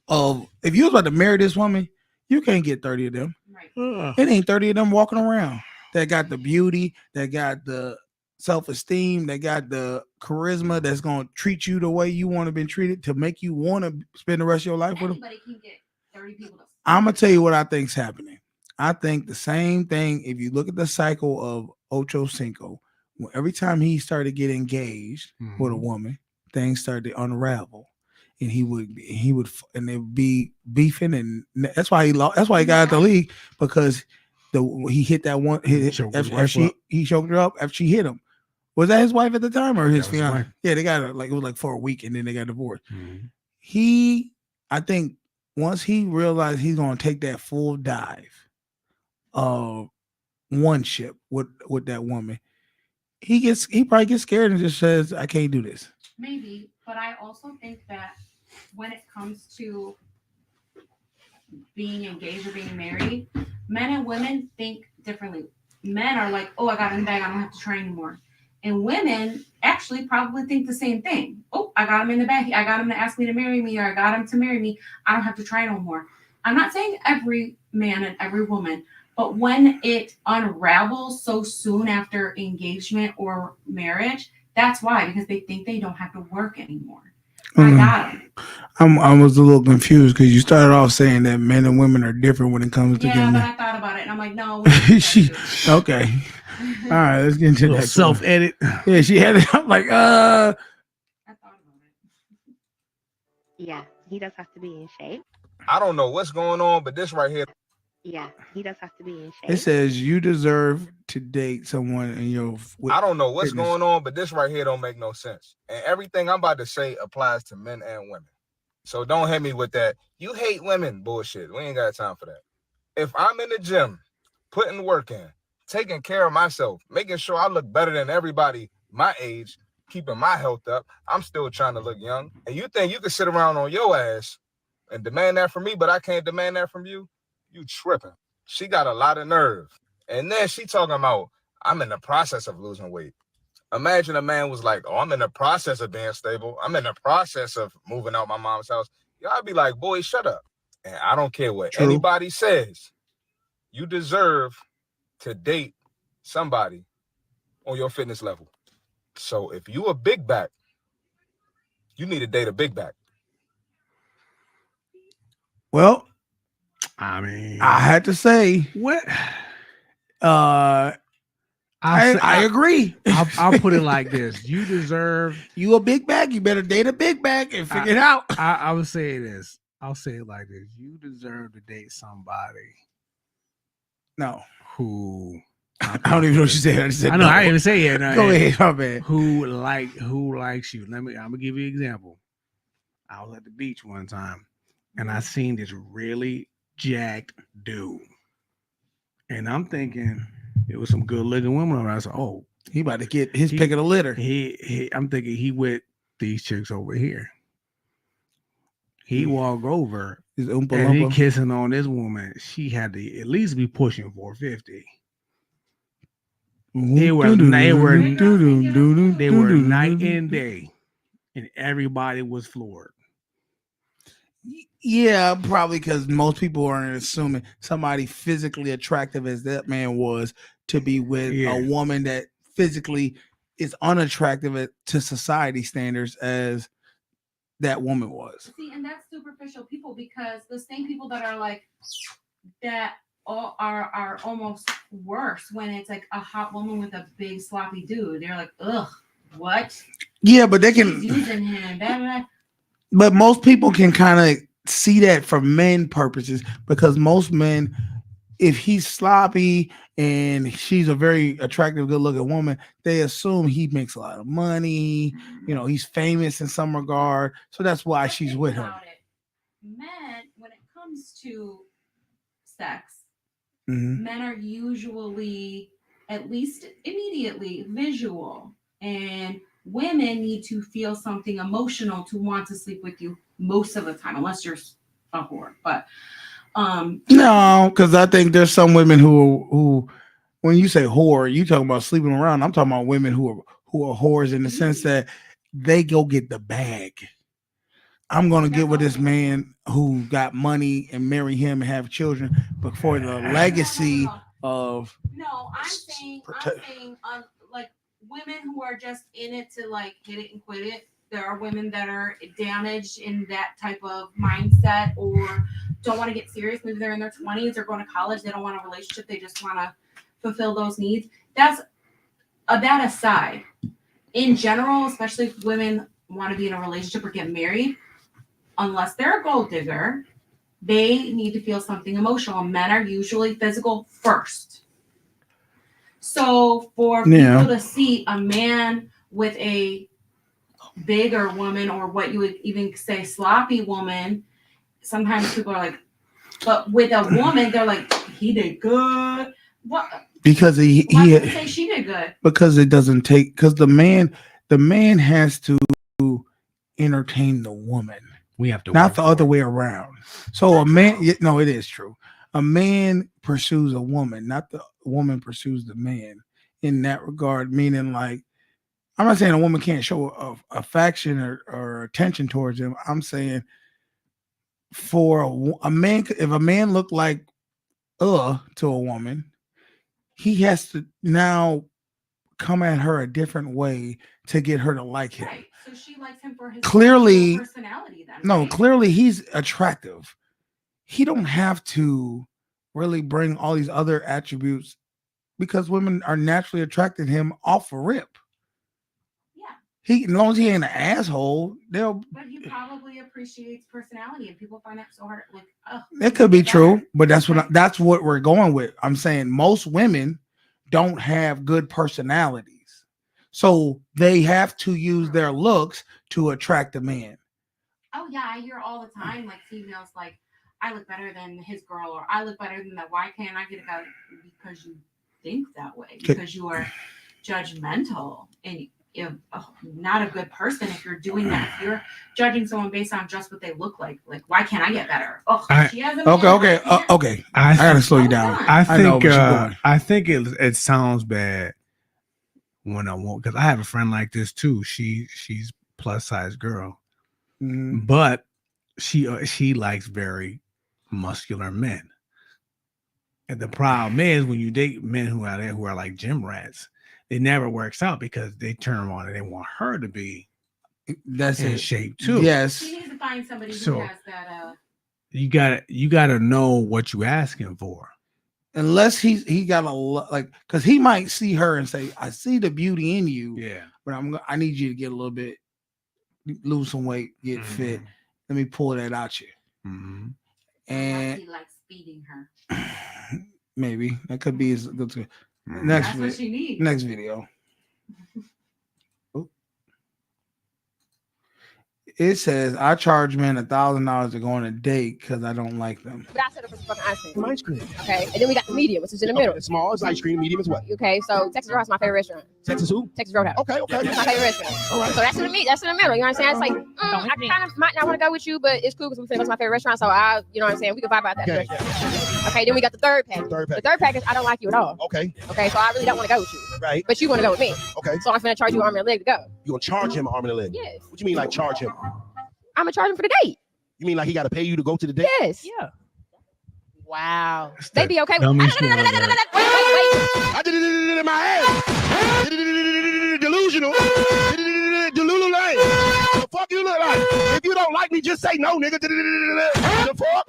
of. If you was about to marry this woman, you can't get 30 of them. Right. It ain't 30 of them walking around that got the beauty, that got the self-esteem, that got the charisma, that's gonna treat you the way you want to be treated to make you want to spend the rest of your life with them. Anybody can get 30 people. I'm gonna tell you what I think's happening. I think the same thing. If you look at the cycle of Ocho Cinco, every time he started to get engaged with a woman, things started to unravel, and he would and they would be beefing, and that's why he lost. That's why he got out the league, because he hit that one. He choked her up after she hit him. Was that his wife at the time or his fiance? Yeah, they got it was like for a week, and then they got divorced. I think once he realized he's gonna take that full dive of one ship with that woman, he probably gets scared and just says, I can't do this. Maybe, but I also think that when it comes to being engaged or being married, men and women think differently. Men are like, oh, I got him in the bag, I don't have to try anymore. And women actually probably think the same thing. Oh, I got him in the bag, I got him to ask me to marry me, or I got him to marry me, I don't have to try no more. I'm not saying every man and every woman, but when it unravels so soon after engagement or marriage, that's why, because they think they don't have to work anymore. I got him. I was a little confused because you started off saying that men and women are different when it comes to but I thought about it and I'm like, no. Okay. All right, let's get into that self-edit. Yeah, she had it. I'm like, I thought about it. Yeah, he does have to be in shape. I don't know what's going on, but this right here. Yeah, he does have to be in shape. It says you deserve to date someone in your. I don't know what's going on, but this right here don't make no sense. And everything I'm about to say applies to men and women. So don't hit me with that. You hate women bullshit. We ain't got time for that. If I'm in the gym, putting work in, taking care of myself, making sure I look better than everybody my age, keeping my health up, I'm still trying to look young. And you think you can sit around on your ass and demand that from me, but I can't demand that from you? You tripping. She got a lot of nerve. And then she talking about, I'm in the process of losing weight. Imagine a man was like, oh, I'm in the process of being stable. I'm in the process of moving out my mom's house. Y'all be like, boy, shut up. And I don't care what anybody says. You deserve to date somebody on your fitness level. So if you a big back, you need to date a big back. Well, I mean, I had to say what? I agree. I'll put it like this: you deserve. You a big bag. You better date a big bag and figure it out. I would say this. I'll say it like this: you deserve to date somebody. No. Who? I don't even know what you said. I just said I know. no. I didn't even say it. No, Go ahead, my man. Who likes you? I'm gonna give you an example. I was at the beach one time, and I seen this really jacked dude, and I'm thinking it was some good looking women around. I said, "Oh, he about to get his pick of the litter." I'm thinking he with these chicks over here. He walked over and he kissing on this woman. She had to at least be pushing 450. They were night and day, and everybody was floored. Yeah, probably because most people aren't assuming somebody physically attractive as that man was to be with a woman that physically is unattractive to society standards as that woman was. See, and that's superficial people, because the same people that are like that are almost worse when it's like a hot woman with a big sloppy dude. They're like, ugh, what? Yeah, but they can She's using him. Blah, blah. But most people can kind of see that for men purposes, because most men, if he's sloppy and she's a very attractive, good looking woman, they assume he makes a lot of money. You know, he's famous in some regard. So that's why she's with him. Men, when it comes to sex, men are usually at least immediately visual, and women need to feel something emotional to want to sleep with you most of the time, unless you're a whore. But no, because I think there's some women who when you say whore, you talking about sleeping around. I'm talking about women who are whores in the sense that they go get the bag. I'm gonna get with this man who got money and marry him and have children, but for the legacy of I'm saying like women who are just in it to like hit it and quit it. There are women that are damaged in that type of mindset, or don't want to get serious. Maybe they're in their 20s or going to college. They don't want a relationship. They just want to fulfill those needs. That's that aside. In general, especially if women want to be in a relationship or get married, unless they're a gold digger, they need to feel something emotional. Men are usually physical first. So for people to see a man with a bigger woman, or what you would even say sloppy woman, sometimes people are like, but with a woman, they're like, he did good. What? Because he say she did good. Because it doesn't take, because the man has to entertain the woman. We have to, not the other way around. So a man, no, it is true. A man pursues a woman, not the woman pursues the man. In that regard, meaning like, I'm not saying a woman can't show affection or attention towards him. I'm saying for a man, if a man looked like to a woman, he has to now come at her a different way to get her to like him. Right. So she likes him for his Clearly, personality then. No, right? clearly he's attractive. He don't have to really bring all these other attributes, because women are naturally attracted to him off a rip. As long as he ain't an asshole, they'll. But he probably appreciates personality, and people find that so hard. Like, It could be true, but that's what we're going with. I'm saying most women don't have good personalities, so they have to use their looks to attract a man. Oh yeah, I hear all the time, like females like, I look better than his girl, or I look better than that. Why can't I get it? Because you think that way, because you are judgmental, and not a good person if you're doing that. If you're judging someone based on just what they look like why can't I get better? She has a okay. I gotta slow you down. I think it sounds bad when I won't, because I have a friend like this too. She's plus size girl, but she likes very muscular men. And the problem is when you date men who are like gym rats, it never works out because they turn on and they want her to be in shape too. Yes. She needs to find somebody who has that. You gotta know what you asking for. Unless he got a lot, like, because he might see her and say, "I see the beauty in you, but I need you to get a little bit, lose some weight, get fit. Let me pull that out you." And he likes feeding her. Maybe that could be his good. That's what she needs. Next video. It says, I charge men $1,000 to go on a date because I don't like them. But I settled for some fucking ice cream. Some ice cream. Okay. And then we got the medium, which is in the middle. The small is ice cream, medium is what? Okay, so Texas Roadhouse is my favorite restaurant. Texas who? Texas Roadhouse. Okay. That's my favorite restaurant. All right. So that's in the middle. You know what I'm saying? It's like, I kind of might not want to go with you, but it's cool because we think it's my favorite restaurant. So you know what I'm saying? We can vibe about that restaurant. Okay, then we got the third package. The third package, I don't like you at all. Okay, so I really don't want to go with you. Right. But you want to go with me. Okay. So I'm going to charge you arm and a leg to go. You gonna charge him arm and a leg? Yes. What you mean like charge him? I'm going to charge him for the date. You mean like he got to pay you to go to the date? Yes. Yeah. Wow. They be okay with Wait. I did it in my head. Delusional. Delulu. The fuck you look like? If you don't like me, just say no, nigga. The fuck?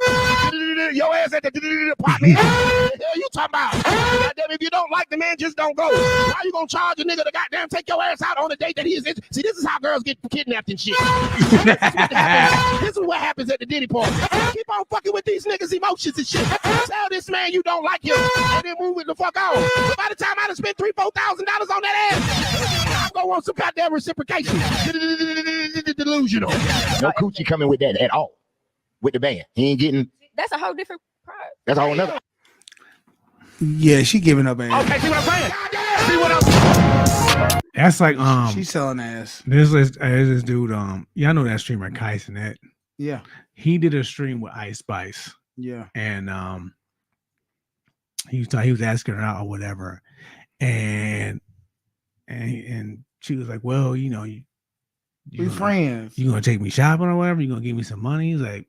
Your ass at the pop me. Hell, you talking about? Goddamn, if you don't like the man, just don't go. Why you gonna charge a nigga to goddamn take your ass out on a date that he is? See, this is how girls get kidnapped and shit. This is what happens at the Diddy party. Keep on fucking with these niggas' emotions and shit. Tell this man you don't like him, and then move it the fuck on. But by the time I done spent $3,000-$4,000 on that ass, I'm gonna want some goddamn reciprocation. Delusional. No coochie coming with that at all. With the band, he ain't getting. That's a whole different product. That's a whole nother. Yeah, she giving up ass. Okay, see what I'm saying? See what I'm. That's like she's selling ass. There's this dude. Y'all know that streamer Kaisenet. Yeah. He did a stream with Ice Spice. Yeah. And he was asking her out or whatever, and she was like, "Well, you know, we friends. You gonna take me shopping or whatever? You gonna give me some money?" He's like,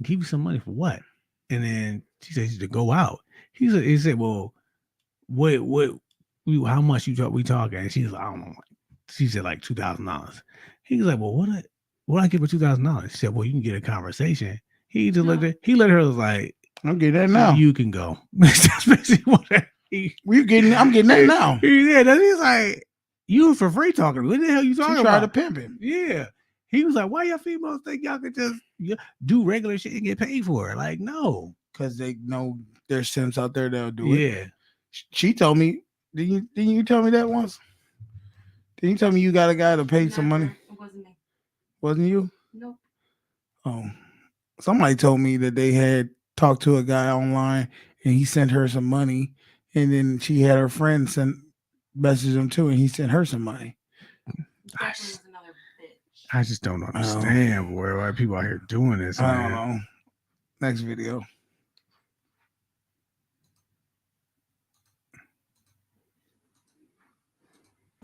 "Give you some money for what?" And then she said to go out. He said, "Well, what how much we talking?" And she's like, "I don't know." She said like $2,000. He was like, "Well, what I give her $2,000?" She said, "Well, you can get a conversation." He just looked at. He let her was like, "I'm getting that now. You can go." That's basically what I'm getting that now. Yeah, he's like, "You for free talking. What the hell you talking she about?" Tried to pimp him. Yeah. He was like, "Why y'all females think y'all could just do regular shit and get paid for it?" Like, no, because they know there's simps out there that'll do it. Yeah. She told me. Didn't you tell me that once? Didn't you tell me you got a guy to pay some money? It wasn't me. Wasn't you? Nope. Oh, somebody told me that they had talked to a guy online and he sent her some money, and then she had her friend message him too, and he sent her some money. I just don't understand why people out here doing this. I don't know. Next video.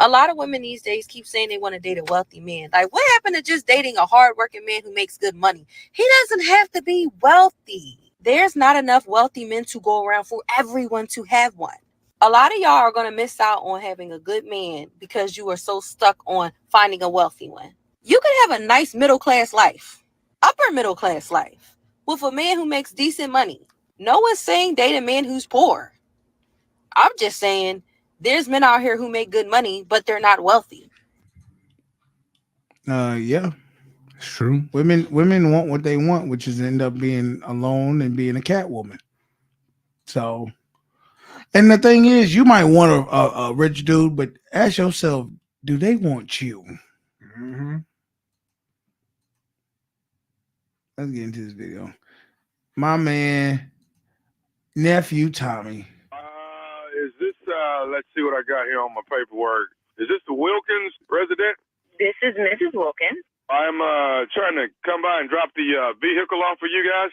A lot of women these days keep saying they want to date a wealthy man. Like, what happened to just dating a hardworking man who makes good money? He doesn't have to be wealthy. There's not enough wealthy men to go around for everyone to have one. A lot of y'all are going to miss out on having a good man because you are so stuck on finding a wealthy one. You could have a nice middle-class life, upper middle-class life, with a man who makes decent money. No one's saying date a man who's poor. I'm just saying there's men out here who make good money, but they're not wealthy. Yeah. It's true. Women want what they want, which is end up being alone and being a cat woman. So, and the thing is, you might want a rich dude, but ask yourself, do they want you? Mm-hmm. Let's get into this video. My man, nephew Tommy. Is this, let's see what I got here on my paperwork. Is this the Wilkins resident? This is Mrs. Wilkins. I'm trying to come by and drop the vehicle off for you guys.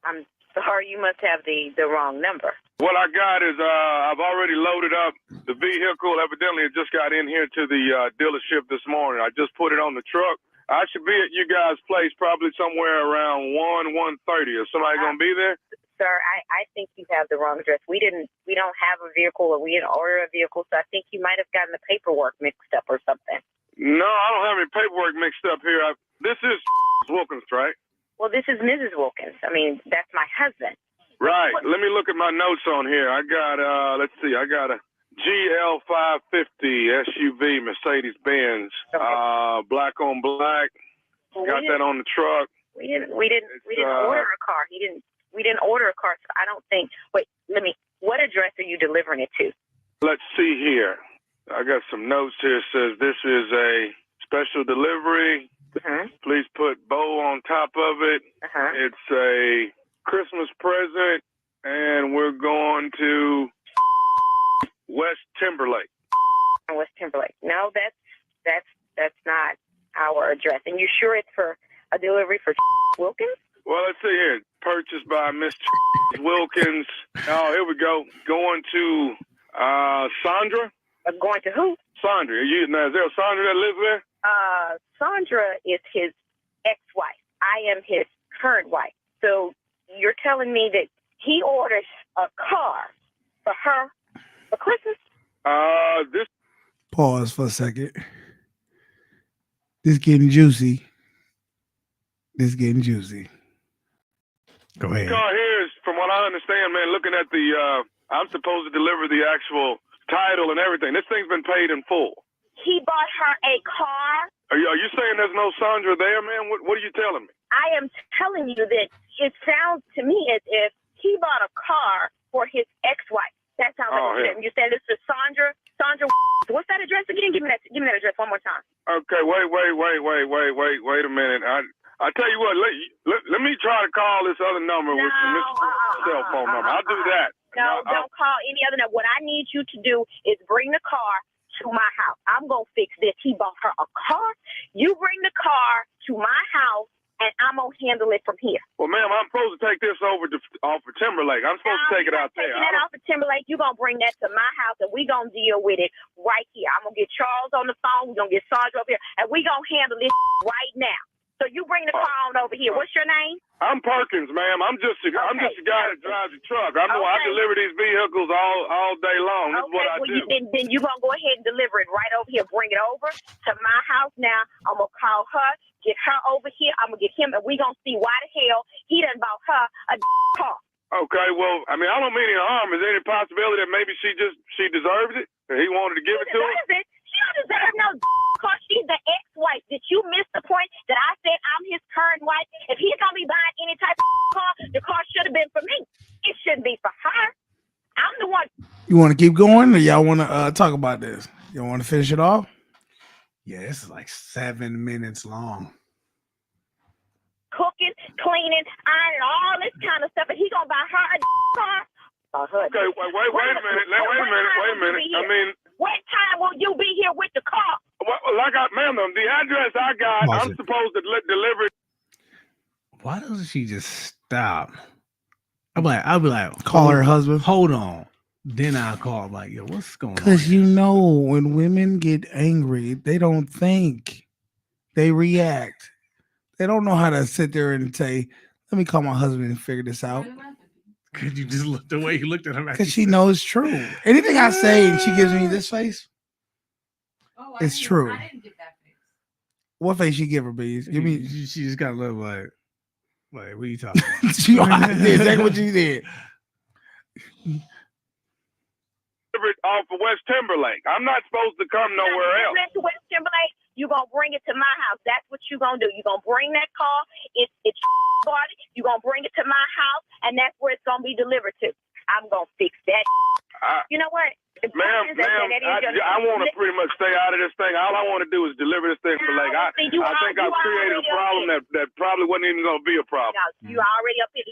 I'm sorry, you must have the wrong number. What I got is I've already loaded up the vehicle. Evidently, it just got in here to the dealership this morning. I just put it on the truck. I should be at you guys' place probably somewhere around 1:30. Is somebody gonna be there? Sir, I think you have the wrong address. We don't have a vehicle, or we didn't order a vehicle, so I think you might have gotten the paperwork mixed up or something. No, I don't have any paperwork mixed up here. This is Wilkins, right? Well, this is Mrs. Wilkins. I mean, that's my husband. Right. Let me look at my notes on here. I got let's see, I got a GL 550 SUV Mercedes Benz, black on black. Well, got that on the truck. We didn't order a car. We didn't order a car, so I don't think. Wait, what address are you delivering it to? Let's see here. I got some notes here. It says this is a special delivery. Please put bow on top of it. It's a Christmas present, and we're going to West Timberlake. West Timberlake. No, that's not our address. And you sure it's for a delivery for Wilkins? Well, let's see here. Purchased by Miss Wilkins. Oh, here we go. Going to Sandra. Going to who? Sandra. Is there a Sandra that lives there? Sandra is his ex-wife. I am his current wife. So you're telling me that he orders a car for her for Christmas? This. Pause for a second. This getting juicy. Go ahead. The car here is, from what I understand, man, looking at the, I'm supposed to deliver the actual title and everything. This thing's been paid in full. He bought her a car? Are you saying there's no Sandra there, man? What are you telling me? I am telling you that it sounds to me as if he bought a car for his ex-wife. That sounds like you said this is Sandra. What's that address again? Give me that address one more time. Okay, wait a minute. I tell you what, let me try to call this other number with Mr. cell phone number. I'll do that. No, don't call any other number. What I need you to do is bring the car to my house. I'm going to fix this. He bought her a car. You bring the car to my house, and I'm going to handle it from here. Well, ma'am, I'm supposed to take this over off of Timberlake. I'm supposed to take it out there. Taking that off of Timberlake, you're going to bring that to my house, and we're going to deal with it right here. I'm going to get Charles on the phone. We're going to get Sandra over here, and we're going to handle this right now. So you bring the car on over here. What's your name? I'm Perkins, ma'am. I'm just a guy that drives a truck. I deliver these vehicles all day long. That's what I do. Then you're going to go ahead and deliver it right over here. Bring it over to my house now. I'm going to call her, get her over here. I'm going to get him, and we're going to see why the hell he done bought her a car. Okay, well, I mean, I don't mean any harm. Is there any possibility that maybe she deserved it? And he wanted to give it to her? She don't deserve no car. She's the ex-wife. Did you miss the point that I said I'm his current wife? If he's going to be buying any type of car, the car should have been for me. It shouldn't be for her. I'm the one. You want to keep going, or y'all want to talk about this? You want to finish it off? Yeah, this is like 7 minutes long. Cooking, cleaning, ironing, all this kind of stuff, and he going to buy her a car? Okay, wait a minute. I mean, what time will you be here with the car? Well, ma'am, the address I got, I'm supposed to deliver it. Why doesn't she just stop? I'll be like, call her husband. Hold on. Then I'll call like, yo, what's going on? Because you know, when women get angry, they don't think, they react. They don't know how to sit there and say, let me call my husband and figure this out. Could you just look the way you looked at her? Because she knows it's true. Anything I say and she gives me this face, it's true. I didn't give that face. What face she give her, Bees? Give me. She just got a little like, what are you talking about? She did exactly what you did. Off of West Timberlake. I'm not supposed to come nowhere else. To West Timberlake, you're going to bring it to my house. That's what you're going to do. You're going to bring that car. It's bought it. You're going to bring it to my house, and that's where it's going to be delivered to. I'm going to fix that. You know what? Ma'am, I want to pretty much stay out of this thing. All I want to do is deliver this thing to Lake. I think I've created a problem that probably wasn't even going to be a problem. You already up here.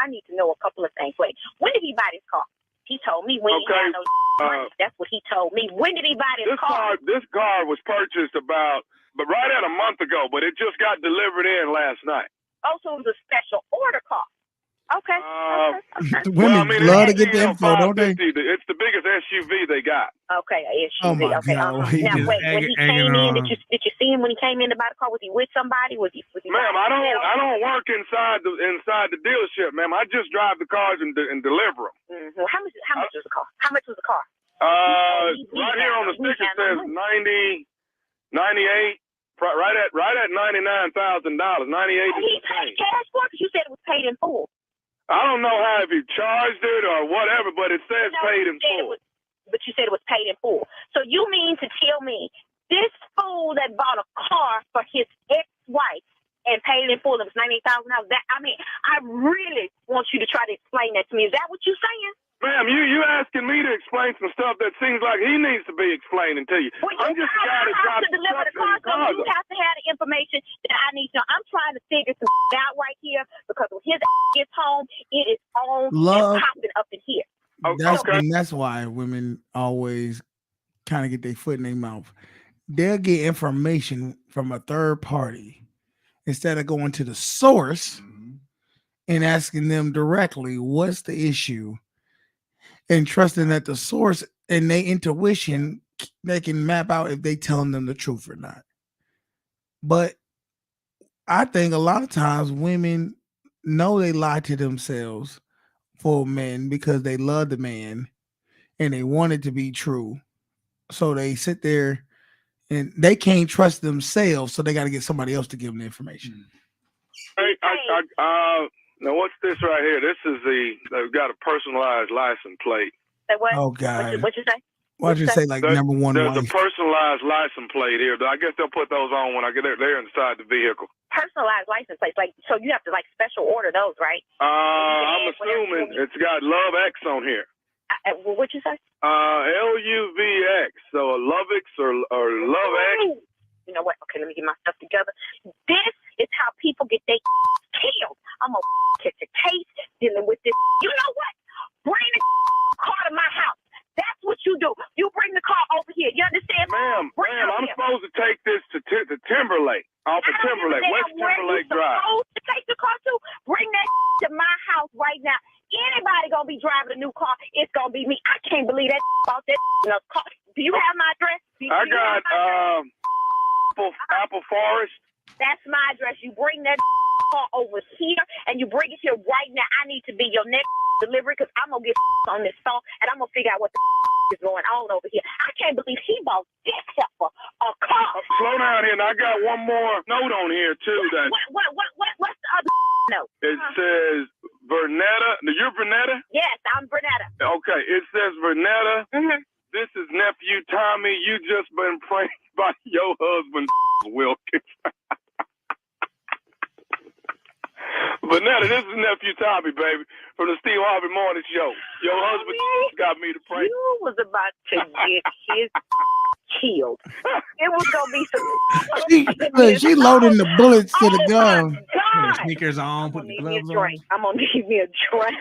I need to know a couple of things. Wait, when did he buy this car? He told me when he had no money. That's what he told me. When did he buy this car? This car was purchased right at a month ago, but it just got delivered in last night. Oh, so it was a special order car. Okay. Women love to get the info, don't they? It's the biggest SUV they got. Okay, SUV. Oh my okay. God! Now wait, when he came in, did you see him when he came in to buy the car? Was he with somebody? Was he? Ma'am, I don't work inside the dealership, ma'am. I just drive the cars and deliver them. Mm-hmm. How much was the car? How much was the car? Right here on the sticker says 98. Right at $99,000. 98. He paid cash for it because you said it was paid in full. I don't know how if you charged it or whatever, but it says paid in full. But you said it was paid in full. So you mean to tell me this fool that bought a car for his ex-wife and paid it in full, it was $98,000? I really want you to try to explain that to me. Is that what you're saying? Ma'am, you asking me to explain some stuff that seems like he needs to be explaining to you. Well, I'm just a guy that drives to deliver the car, so you have to have the information that I need to know. I'm trying to figure some out right here because when his gets home, it is on and popping up in here. And that's why women always kind of get their foot in their mouth. They'll get information from a third party instead of going to the source and asking them directly, what's the issue? And trusting that the source and their intuition, they can map out if they telling them the truth or not. But I think a lot of times women know they lie to themselves for men because they love the man and they want it to be true. So they sit there and they can't trust themselves, so they got to get somebody else to give them the information. Now what's this right here? This is they've got a personalized license plate. What? Oh God! What'd you say? Why'd you say like number one? There's wife? a personalized license plate here. I guess they'll put those on when I get there. They're inside the vehicle. Personalized license plates, so you have to special order those, right? I'm assuming it's got Love X on here. What'd you say? LUVX. So a Lovex or Love X. You know what? Okay, let me get my stuff together. This is how people get their killed. I'm gonna catch a case dealing with this. You know what? Bring the car to my house. That's what you do. You bring the car over here. You understand? Ma'am, I'm supposed to take this to Timberlake, off of Timberlake, West Timberlake Drive. Supposed to take the car to? Bring that to my house right now. Anybody gonna be driving a new car, it's gonna be me. I can't believe that about that car. Do you have my address? I got Apple Forest. That's my address. You bring that car over here and you bring it here right now. I need to be your next delivery because I'm gonna get on this phone and I'm gonna figure out what the is going on over here. I can't believe he bought this for a car. Slow down here, and I got one more note on here too. What's the other note? It says Vernetta. You're Vernetta? Yes, I'm Vernetta. Okay, it says Vernetta. This is nephew Tommy. You just been pranked by your husband Wilkins. Vernetta, this is nephew Tommy, baby, from the Steve Harvey Morning Show. Your husband got me to prank. You was about to get his killed. It was gonna be some. She loading the bullets to the gun. Put the sneakers on, put the gloves on. I'm gonna give me a drink.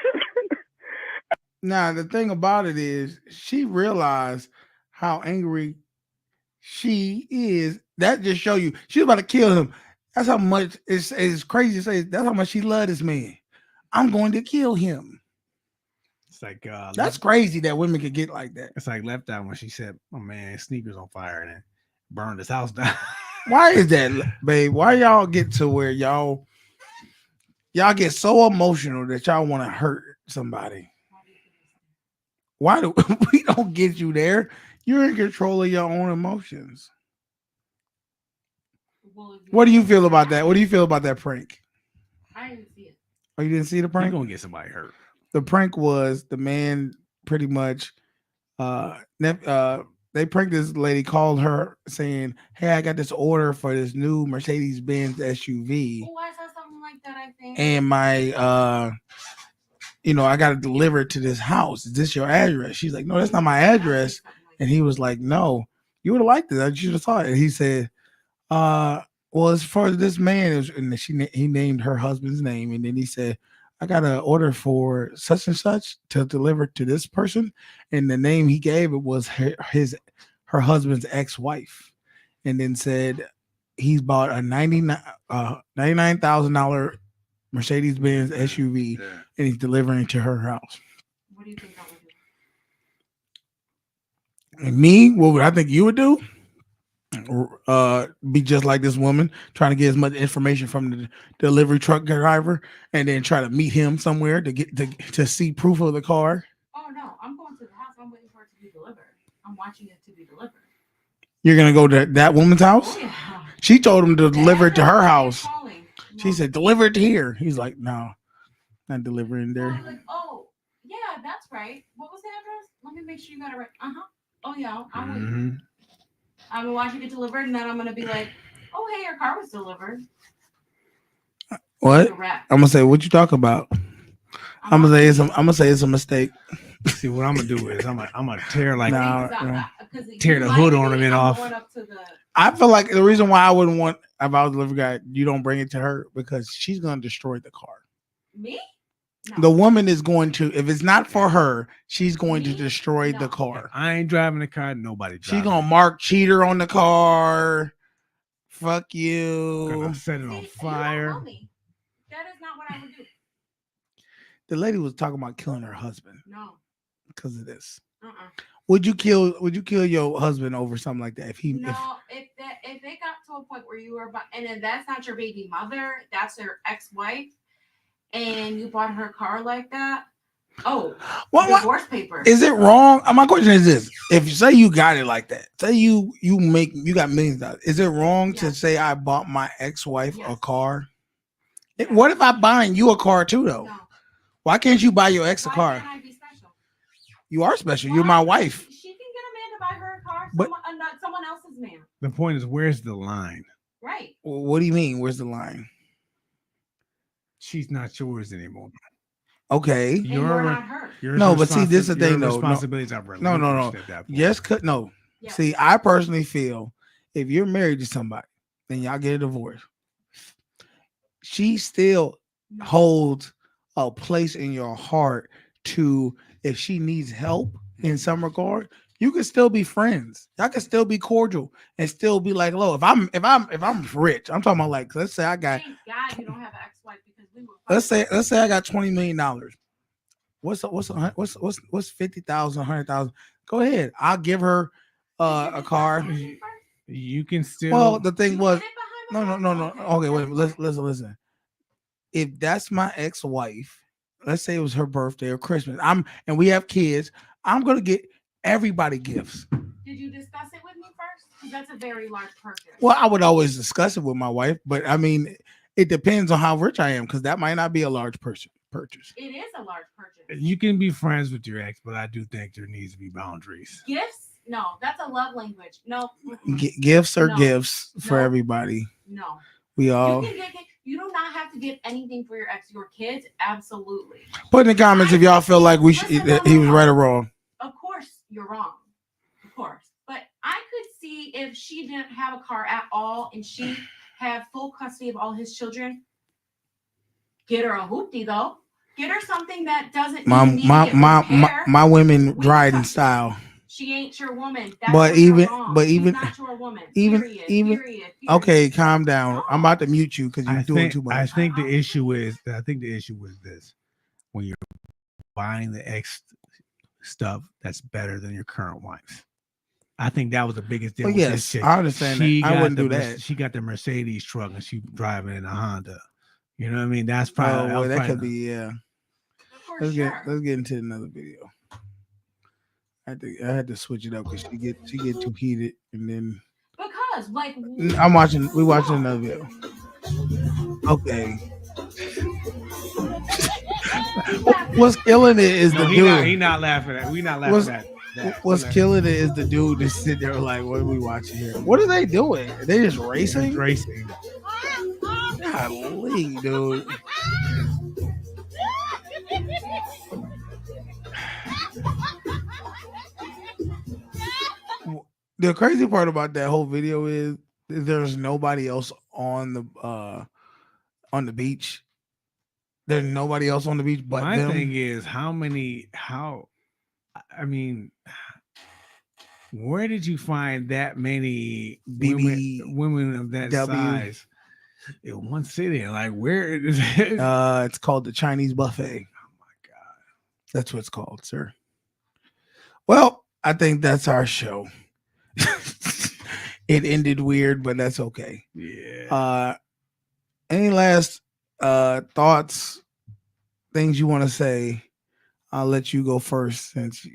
Now the thing about it is, she realized how angry she is. That just show you she's about to kill him. That's how much it's crazy to say. That's how much she loved this man. I'm going to kill him. It's like that's crazy that women could get like that. It's like Left Eye when she said, "Oh man, sneakers on fire," and then burned his house down. Why is that, babe? Why y'all get to where y'all get so emotional that y'all want to hurt somebody? Why do we don't get you there? You're in control of your own emotions. What do you feel about that? What do you feel about that prank? I didn't see it. Oh, you didn't see the prank? You're gonna get somebody hurt. The prank was the man pretty much they pranked this lady, called her saying, "Hey, I got this order for this new Mercedes-Benz SUV. Oh, I saw something like that, I think. And my I got to deliver it to this house. Is this your address?" She's like, "No, that's not my address." And he was like, "No, you would have liked it. I should have thought it." And he said, well, as far as this man is, and he named her husband's name, and then he said, I got an order for such and such to deliver to this person, and the name he gave it was her husband's ex-wife, and then said he's bought a $99,000 Mercedes-Benz SUV, and he's delivering it to her house. What do you think I would do? And me, what would I think you would do? Be just like this woman, trying to get as much information from the delivery truck driver, and then try to meet him somewhere to get to see proof of the car. Oh no, I'm going to the house. I'm waiting for it to be delivered. I'm watching it to be delivered. You're gonna go to that woman's house? Oh, yeah. She told him to deliver it to her house. She said, "Deliver it to here." He's like, "No, not delivering there." I was like, oh yeah, that's right. What was the address? Let me make sure you got it right. Oh yeah, I'm waiting. I'm gonna watch it get delivered, and then I'm gonna be like, "Oh, hey, your car was delivered." What? I'm gonna say, "What you talk about?" I'm gonna say it's a mistake. See, what I'm gonna do is I'm gonna tear tear the hood ornament off. I feel like the reason why I wouldn't want, if I was a delivery guy, you don't bring it to her because she's gonna destroy the car. Me? No. The woman is going to, if it's not for her, she's going to destroy the car. I ain't driving the car. Nobody. She's gonna mark cheater on the car. Fuck you. Gonna set it on fire. That is not what I would do. The lady was talking about killing her husband. No. Because of this. Would you kill your husband over something like that? If it got to a point where you were and then that's not your baby mother, that's your ex-wife, and you bought her car like that. Oh, divorce papers. Is it wrong? My question is this: if say you got it like that, say you got millions of dollars, is it wrong to say I bought my ex-wife a car? What if I'm buying you a car too, though? No. Why can't you buy your ex a car? Can't I be special? You are special. You're my wife. She can get a man to buy her a car. Someone else's man. The point is, where's the line? Right. Well, what do you mean? Where's the line? She's not yours anymore. Okay. You're not her. No, but see, this is the thing, though. Responsibilities are relinquished at that point. Yes, no. Yes. See, I personally feel if you're married to somebody, then y'all get a divorce. She still holds a place in your heart to, if she needs help in some regard, you can still be friends. Y'all can still be cordial and still be like, "Look, if I'm rich, I'm talking about like, let's say I got, thank God you don't have an ex-wife because we were. Let's say I got $20 million. What's 50,000, 100,000? Go ahead. I'll give her a car. You can still. Well, the thing was, no. Okay, wait. Listen. If that's my ex-wife, let's say it was her birthday or Christmas, and we have kids, I'm gonna get everybody gifts. Did you discuss it with me first? Because that's a very large purchase. Well, I would always discuss it with my wife, but I mean, it depends on how rich I am, because that might not be a large purchase. It is a large purchase. You can be friends with your ex, but I do think there needs to be boundaries. Gifts? No, that's a love language. No. Gifts are gifts for everybody. No. We all. You do not have to give anything for your ex. Your kids, absolutely. Put in the comments if y'all feel like he was right or wrong. Of course, you're wrong. Of course. But I could see if she didn't have a car at all and she had full custody of all his children, get her a hoopty though. Get her something that doesn't my women ride in style. She ain't your woman. But even She's not your woman. Period. Okay, calm down. I'm about to mute you because you're doing too much. I think the issue is this: when you're buying the ex stuff that's better than your current wife. I think that was the biggest deal. Well, yes, this chick. I understand that. I wouldn't do that. She got the Mercedes truck and she driving in a Honda. You know what I mean? That's probably that could be Let's get into another video. I had to switch it up because she get too heated, and then because we watching another video. Okay. What's killing it is the dude. He not laughing at. We not laughing at that. What's killing it is the dude just sitting there like, what are we watching here? What are they doing? Are they just racing? Racing. Golly, dude. The crazy part about that whole video is there's nobody else on the beach. There's nobody else on the beach but My them. thing is, where did you find that many women of that size in one city? Like, where is it? It's called the Chinese buffet. Oh my God. That's what it's called, sir. Well, I think that's our show. It ended weird, but that's okay. Yeah. Any last thoughts, things you want to say? I'll let you go first since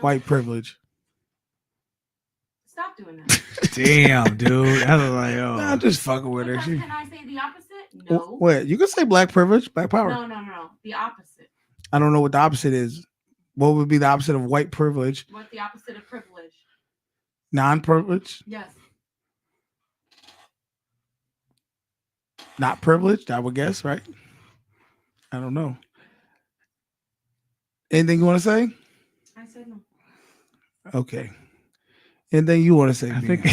white privilege. Stop doing that. Damn, dude. I was like, oh. I'm just fucking with her. Can I say the opposite? No. Wait, you can say black privilege, black power. No. The opposite. I don't know what the opposite is. What would be the opposite of white privilege? What's the opposite of privilege? Non-privilege? Yes. Not privileged, I would guess, right? I don't know. Anything you want to say? I said no. Okay. Anything you want to say? I think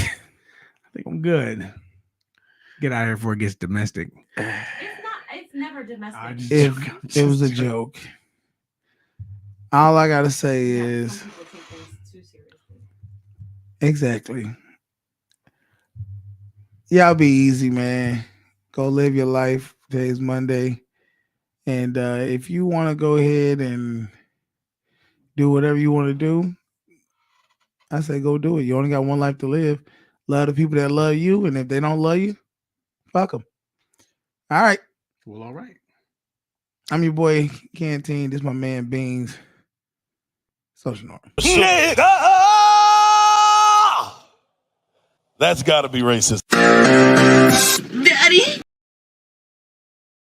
I'm good. Get out of here before it gets domestic. It's never domestic. If it was a joke. All I gotta say is some people take things too seriously. Exactly. Y'all be easy, man. Go live your life. Today's Monday. And if you want to go ahead and do whatever you want to do, I say go do it. You only got one life to live. Love the people that love you. And if they don't love you, fuck them. All right. Well, all right. I'm your boy, Canteen. This is my man, Beans. Social Norm. Nigga! That's got to be racist. Daddy?